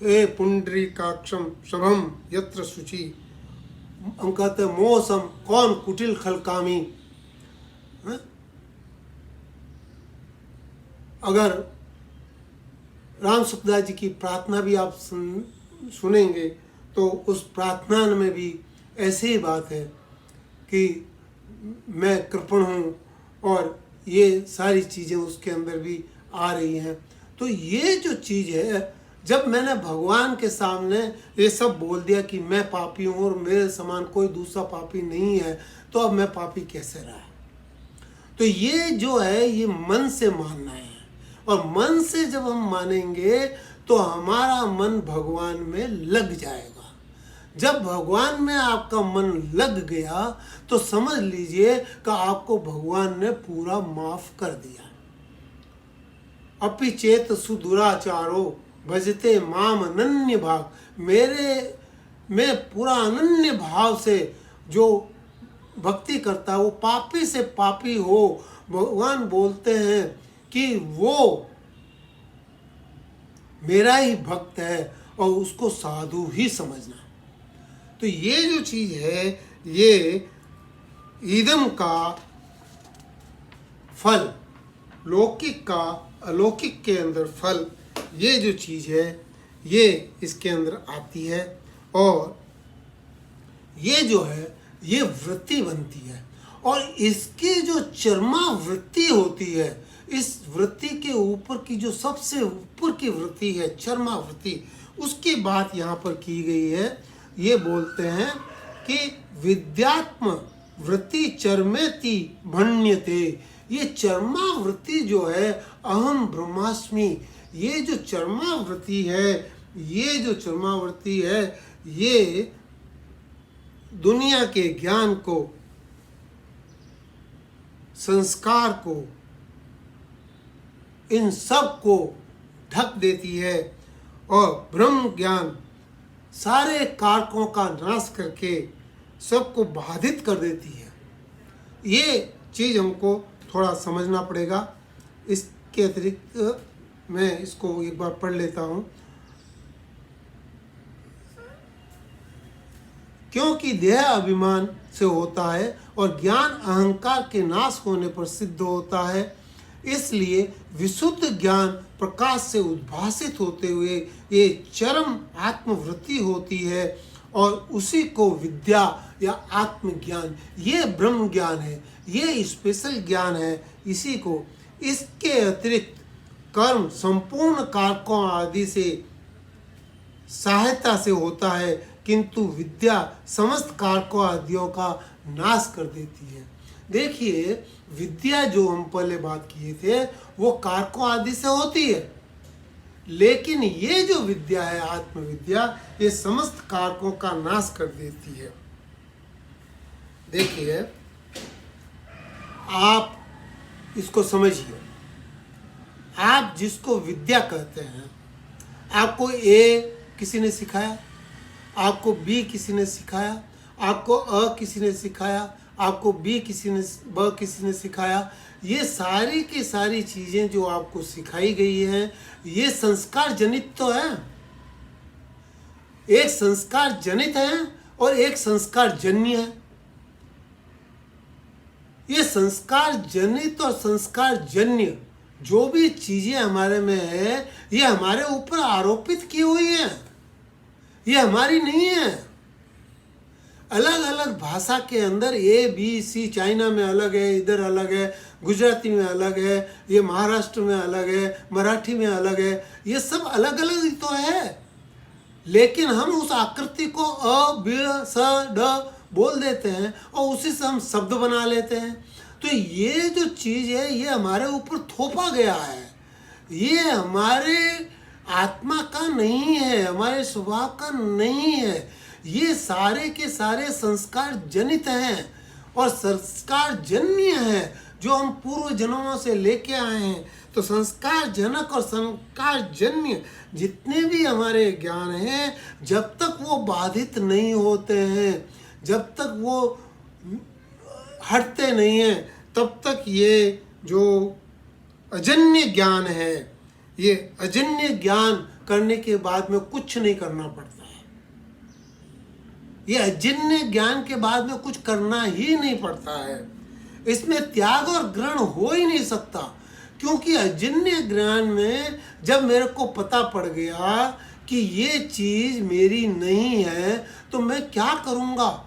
ए पुंडरीकाक्षम शभम यत्र शुचि। हम कहते हैं मौसम कौन कुटिल खलकामी। अगर राम सुखदास जी की प्रार्थना भी आप सुनेंगे तो उस प्रार्थना में भी ऐसी ही बात है कि मैं कृपण हूँ, और ये सारी चीज़ें उसके अंदर भी आ रही हैं। तो ये जो चीज़ है, जब मैंने भगवान के सामने ये सब बोल दिया कि मैं पापी हूँ और मेरे समान कोई दूसरा पापी नहीं है, तो अब मैं पापी कैसे रहा? तो ये जो है, ये मन से मानना है। और मन से जब हम मानेंगे तो हमारा मन भगवान में लग जाएगा। जब भगवान में आपका मन लग गया तो समझ लीजिए कि आपको भगवान ने पूरा माफ कर दिया। अपि चेत सुदुराचारो भजते माम अनन्य भाग। मेरे में पूरा अनन्य भाव से जो भक्ति करता है वो पापी से पापी हो। भगवान बोलते हैं कि वो मेरा ही भक्त है और उसको साधु ही समझना। तो ये जो चीज है, ये ईदम का फल, लौकिक का अलौकिक के अंदर फल, ये जो चीज है ये इसके अंदर आती है और ये जो है ये वृत्ति बनती है। और इसकी जो चरमा वृत्ति होती है, इस वृत्ति के ऊपर की जो सबसे ऊपर की वृत्ति है चरमा वृत्ति, उसकी बात यहाँ पर की गई है। ये बोलते हैं कि विद्यात्म वृत्ति चरमेति भण्यते। ये चरमा वृत्ति जो है अहम ब्रह्मास्मि, ये जो चरमा वृत्ति है, ये जो चरमा वृत्ति है, ये दुनिया के ज्ञान को, संस्कार को, इन सब को ढक देती है और ब्रह्म ज्ञान सारे कारकों का नाश करके सबको बाधित कर देती है। ये चीज़ हमको थोड़ा समझना पड़ेगा। इसके अतिरिक्त मैं इसको एक बार पढ़ लेता हूँ। क्योंकि देह अभिमान से होता है और ज्ञान अहंकार के नाश होने पर सिद्ध होता है, इसलिए विशुद्ध ज्ञान प्रकाश से उद्भासित होते हुए ये चरम आत्मवृत्ति होती है और उसी को विद्या या आत्मज्ञान, ये ब्रह्म ज्ञान है, ये स्पेशल ज्ञान है। इसी को, इसके अतिरिक्त कर्म संपूर्ण कारकों आदि से सहायता से होता है, किंतु विद्या समस्त कारकों आदियों का नाश कर देती है। देखिए, विद्या जो हम पहले बात किए थे वो कारकों आदि से होती है, लेकिन ये जो विद्या है आत्मविद्या, ये समस्त कारकों का नाश कर देती है। देखिए, आप इसको समझिए। आप जिसको विद्या कहते हैं, आपको ए किसी ने सिखाया, आपको बी किसी ने सिखाया, आपको अ किसी ने सिखाया, आपको बी किसी ने, ब किसी ने सिखाया। ये सारी की सारी चीज़ें जो आपको सिखाई गई हैं, ये संस्कार जनित तो है। एक संस्कार जनित है और एक संस्कार जन्य है। ये संस्कार जनित और संस्कार जन्य जो भी चीज़ें हमारे में है, ये हमारे ऊपर आरोपित की हुई है, ये हमारी नहीं है। अलग अलग भाषा के अंदर ए बी सी, चाइना में अलग है, इधर अलग है, गुजराती में अलग है, ये महाराष्ट्र में अलग है, मराठी में अलग है, ये सब अलग अलग ही तो है। लेकिन हम उस आकृति को अ ब स ड बोल देते हैं और उसी से हम शब्द बना लेते हैं। तो ये जो चीज़ है ये हमारे ऊपर थोपा गया है, ये हमारे आत्मा का नहीं है, हमारे स्वभाव का नहीं है। ये सारे के सारे संस्कार जनित हैं और संस्कार जन्य है जो हम पूर्व जन्मों से लेके आए हैं। तो संस्कार जनक और संस्कार जन्य जितने भी हमारे ज्ञान हैं, जब तक वो बाधित नहीं होते हैं, जब तक वो हटते नहीं हैं, तब तक ये जो अजन्य ज्ञान है, ये अजन्य ज्ञान करने के बाद में कुछ नहीं करना पड़ता है। ये अजन्य ज्ञान के बाद में कुछ करना ही नहीं पड़ता है। इसमें त्याग और ग्रहण हो ही नहीं सकता, क्योंकि अजन्य ज्ञान में जब मेरे को पता पड़ गया कि ये चीज़ मेरी नहीं है, तो मैं क्या करूँगा?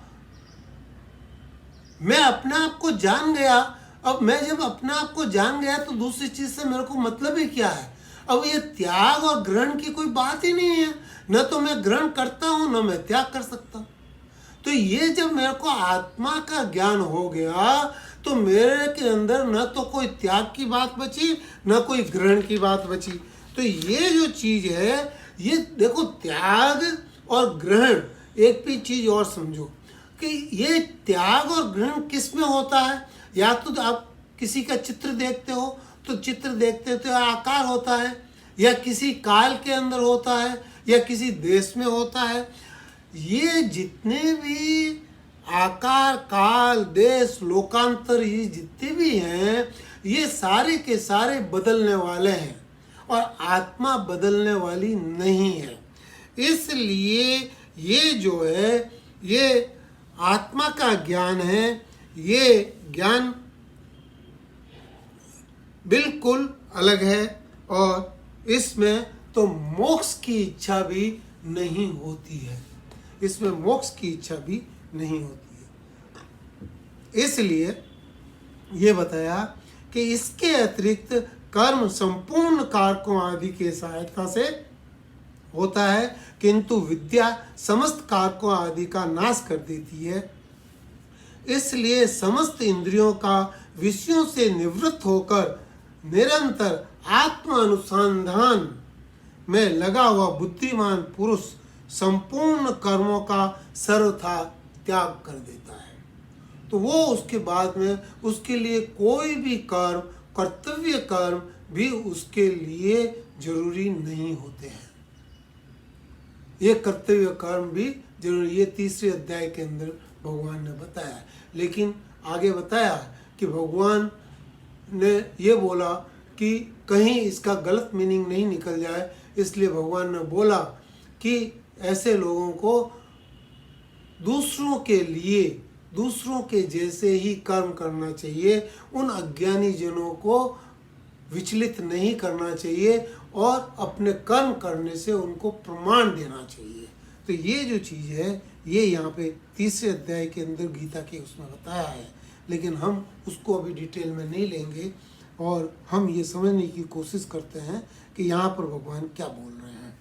मैं अपने आप को जान गया। अब मैं जब अपने आप को जान गया तो दूसरी चीज़ से मेरे को मतलब ही क्या है? अब ये त्याग और ग्रहण की कोई बात ही नहीं है। न तो मैं ग्रहण करता हूँ, न मैं त्याग कर सकता। तो ये जब मेरे को आत्मा का ज्ञान हो गया तो मेरे के अंदर न तो कोई त्याग की बात बची, न कोई ग्रहण की बात बची। तो ये जो चीज़ है, ये देखो, त्याग और ग्रहण, एक भी चीज़ और समझो कि ये त्याग और ग्रहण किस में होता है। या तो आप किसी का चित्र देखते हो तो चित्र देखते तो आकार होता है, या किसी काल के अंदर होता है, या किसी देश में होता है। ये जितने भी आकार, काल, देश, लोकांतर, ये जितने भी हैं, ये सारे के सारे बदलने वाले हैं और आत्मा बदलने वाली नहीं है। इसलिए ये जो है, ये आत्मा का ज्ञान है। ये ज्ञान बिल्कुल अलग है और इसमें तो मोक्ष की इच्छा भी नहीं होती है, इसमें मोक्ष की इच्छा भी नहीं होती है। इसलिए ये बताया कि इसके अतिरिक्त कर्म संपूर्ण कारकों आदि के सहायता से होता है, किंतु विद्या समस्त कारकों आदि का नाश कर देती है। इसलिए समस्त इंद्रियों का विषयों से निवृत्त होकर निरंतर आत्म अनुसंधान में लगा हुआ बुद्धिमान पुरुष संपूर्ण कर्मों का सर्वथा त्याग कर देता है। तो वो उसके बाद में उसके लिए कोई भी कर्म, कर्तव्य कर्म भी उसके लिए जरूरी नहीं होते हैं। ये कर्तव्य कर्म भी जरूरी, ये तीसरे अध्याय के अंदर भगवान ने बताया। लेकिन आगे बताया कि भगवान ने ये बोला कि कहीं इसका गलत मीनिंग नहीं निकल जाए, इसलिए भगवान ने बोला कि ऐसे लोगों को दूसरों के लिए, दूसरों के जैसे ही कर्म करना चाहिए, उन अज्ञानी जनों को विचलित नहीं करना चाहिए और अपने कर्म करने से उनको प्रमाण देना चाहिए। तो ये जो चीज़ है ये यहाँ पे तीसरे अध्याय के अंदर गीता के उसमें बताया है, लेकिन हम उसको अभी डिटेल में नहीं लेंगे और हम ये समझने की कोशिश करते हैं कि यहाँ पर भगवान क्या बोल रहे हैं।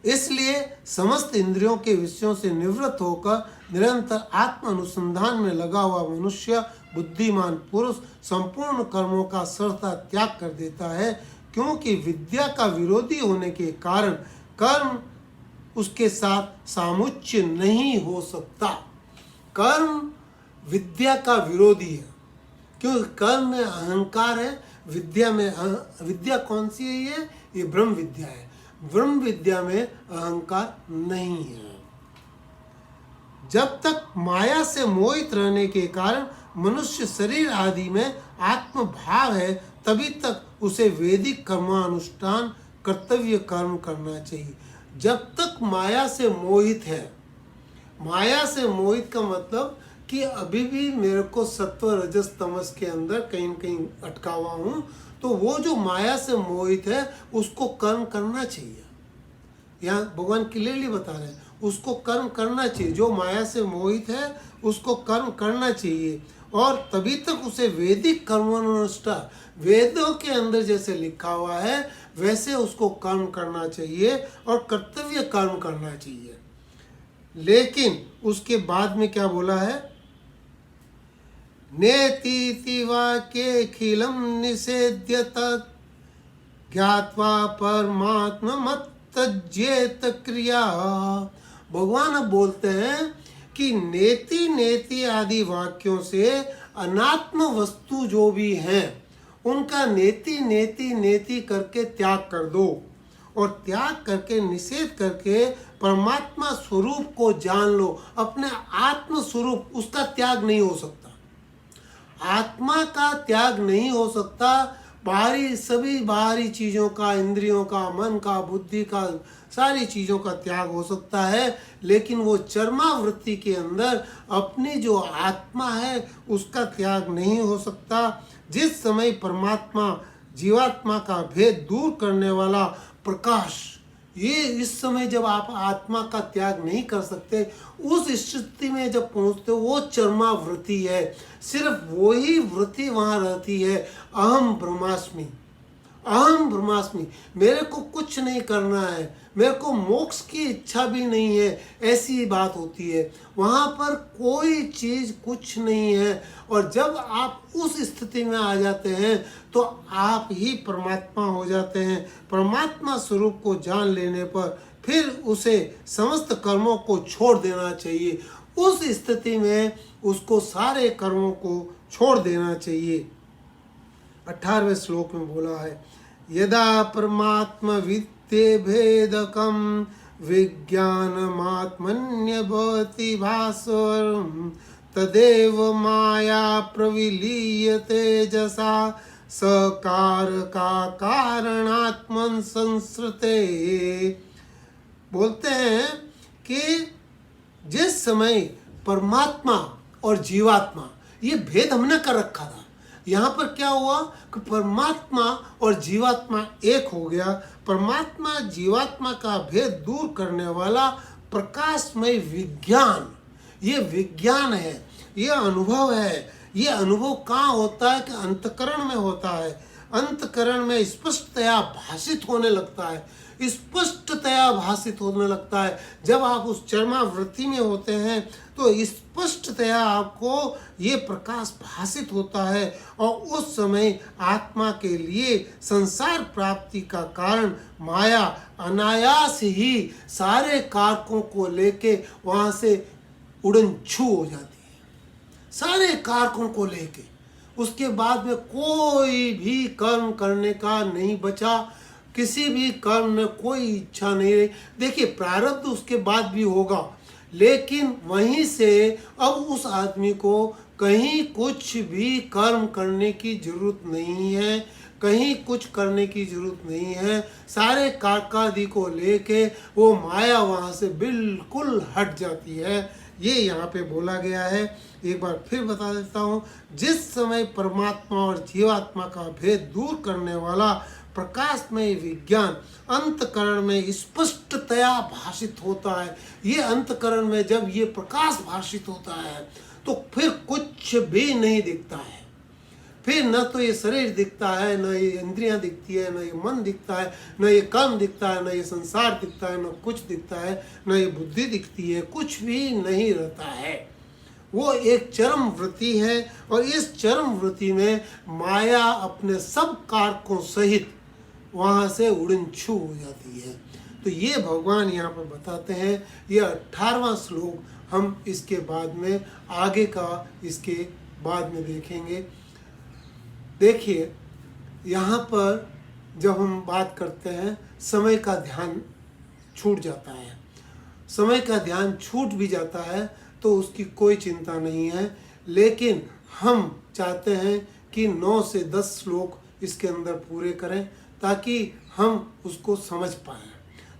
इसलिए समस्त इंद्रियों के विषयों से निवृत्त होकर निरंतर आत्म अनुसंधान में लगा हुआ मनुष्य, बुद्धिमान पुरुष संपूर्ण कर्मों का सर्वथा त्याग कर देता है, क्योंकि विद्या का विरोधी होने के कारण कर्म उसके साथ सामुच्य नहीं हो सकता। कर्म विद्या का विरोधी है, क्योंकि कर्म में अहंकार है, विद्या में विद्या कौन सी है? ये ब्रह्म विद्या है। ब्रह्म विद्या में अहंकार नहीं है। जब तक माया से मोहित रहने के कारण मनुष्य शरीर आदि में आत्म भाव है, तभी तक उसे वैदिक कर्मानुष्ठान कर्तव्य कर्म करना चाहिए। जब तक माया से मोहित है, माया से मोहित का मतलब कि अभी भी मेरे को सत्व रजस तमस के अंदर कहीं न कहीं अटका हुआ हूँ, तो वो जो माया से मोहित है उसको कर्म करना चाहिए। यहाँ भगवान क्लियरली बता रहे हैं, उसको कर्म करना चाहिए। जो माया से मोहित है उसको कर्म करना चाहिए, और तभी तक उसे वैदिक कर्मानुष्ठान, वेदों के अंदर जैसे लिखा हुआ है वैसे उसको कर्म करना चाहिए और कर्तव्य कर्म करना चाहिए। लेकिन उसके बाद में क्या बोला है? नेति वाक्ये खिलम निषेध्य तत् ज्ञात्वा परमात्मा मत त्यजेत क्रिया। भगवान अब बोलते हैं कि नेति नेति आदि वाक्यों से अनात्म वस्तु जो भी हैं उनका नेति नेति नेति करके त्याग कर दो, और त्याग करके निषेध करके परमात्मा स्वरूप को जान लो। अपने आत्म स्वरूप, उसका त्याग नहीं हो सकता। आत्मा का त्याग नहीं हो सकता। बाहरी सभी बाहरी चीज़ों का, इंद्रियों का, मन का, बुद्धि का, सारी चीज़ों का त्याग हो सकता है, लेकिन वो चरमावृत्ति के अंदर अपनी जो आत्मा है उसका त्याग नहीं हो सकता। जिस समय परमात्मा जीवात्मा का भेद दूर करने वाला प्रकाश, ये इस समय जब आप आत्मा का त्याग नहीं कर सकते, उस स्थिति में जब पहुंचते हो, वो चरमावृत्ति है। सिर्फ वही वृत्ति वहाँ रहती है, अहम ब्रह्मास्मि, अहम ब्रह्मास्मि। मेरे को कुछ नहीं करना है, मेरे को मोक्ष की इच्छा भी नहीं है, ऐसी बात होती है। वहाँ पर कोई चीज़ कुछ नहीं है, और जब आप उस स्थिति में आ जाते हैं तो आप ही परमात्मा हो जाते हैं। परमात्मा स्वरूप को जान लेने पर फिर उसे समस्त कर्मों को छोड़ देना चाहिए। उस स्थिति में उसको सारे कर्मों को छोड़ देना चाहिए। 18वें श्लोक में बोला है, यदा परमात्मा वित्ते भेदकम विज्ञानमात्मन्यभवति भास्वरम् तदेव माया प्रविलीयते जसा सकार का कारणात्मन संसृते। बोलते हैं कि जिस समय परमात्मा और जीवात्मा, ये भेद हमने कर रखा था। यहाँ पर क्या हुआ कि परमात्मा और जीवात्मा एक हो गया। परमात्मा जीवात्मा का भेद दूर करने वाला प्रकाशमय विज्ञान, ये विज्ञान है, ये अनुभव है। ये अनुभव कहाँ होता है कि अंतकरण में होता है। अंतकरण में स्पष्टतया भाषित होने लगता है, स्पष्टतया भाषित होने लगता है। जब आप उस चरमावृत्ति में होते हैं तो स्पष्टतया आपको ये प्रकाश भाषित होता है, और उस समय आत्मा के लिए संसार प्राप्ति का कारण माया अनायास ही सारे कारकों को लेके वहाँ से उड़न छू हो जाती है, सारे कारकों को लेके। उसके बाद में कोई भी कर्म करने का नहीं बचा, किसी भी कर्म में कोई इच्छा नहीं रही। देखिए प्रारब्ध उसके बाद भी होगा, लेकिन वहीं से अब उस आदमी को कहीं कुछ भी कर्म करने की जरूरत नहीं है, कहीं कुछ करने की जरूरत नहीं है। सारे कारकादि को लेके वो माया वहाँ से बिल्कुल हट जाती है। ये यहाँ पे बोला गया है। एक बार फिर बता देता हूँ, जिस समय परमात्मा और जीवात्मा का भेद दूर करने वाला प्रकाशमय विज्ञान अंतकरण में स्पष्टतया भाषित होता है, ये अंतकरण में जब ये प्रकाश भाषित होता है तो फिर कुछ भी नहीं दिखता है। फिर न तो ये शरीर दिखता है, न ये इंद्रियां दिखती है, न ये मन दिखता है, न ये कर्म दिखता है, न ये संसार दिखता है, न कुछ दिखता है, न ये बुद्धि दिखती है, कुछ भी नहीं रहता है। वो एक चरम वृत्ति है, और इस चरम वृत्ति में माया अपने सब कारकों सहित वहाँ से उड़न छू हो जाती है। तो ये भगवान यहाँ पर बताते हैं। ये 18वां श्लोक हम इसके बाद में आगे का इसके बाद में देखेंगे। देखिए यहाँ पर जब हम बात करते हैं समय का ध्यान छूट जाता है, समय का ध्यान छूट भी जाता है तो उसकी कोई चिंता नहीं है, लेकिन हम चाहते हैं कि 9 से 10 श्लोक इसके अंदर पूरे करें ताकि हम उसको समझ पाएँ।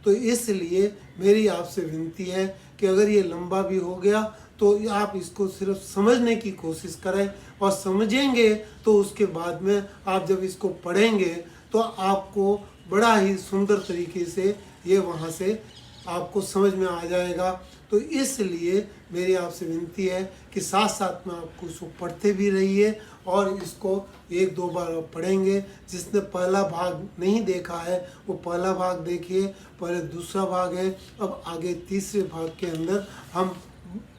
तो इसलिए मेरी आपसे विनती है कि अगर ये लंबा भी हो गया तो आप इसको सिर्फ समझने की कोशिश करें, और समझेंगे तो उसके बाद में आप जब इसको पढ़ेंगे तो आपको बड़ा ही सुंदर तरीके से ये वहाँ से आपको समझ में आ जाएगा। तो इसलिए मेरी आपसे विनती है कि साथ साथ में आपको इसको पढ़ते भी रहिए, और इसको 1-2 बार आप पढ़ेंगे। जिसने पहला भाग नहीं देखा है वो पहला भाग देखिए, पहले दूसरा भाग है, अब आगे तीसरे भाग के अंदर हम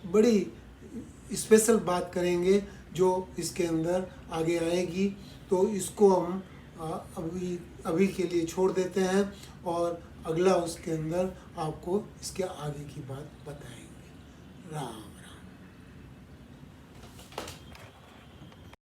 बड़ी स्पेशल बात करेंगे जो इसके अंदर आगे आएगी। तो इसको हम अभी के लिए छोड़ देते हैं, और अगला उसके अंदर आपको इसके आगे की बात बताएंगे। राम।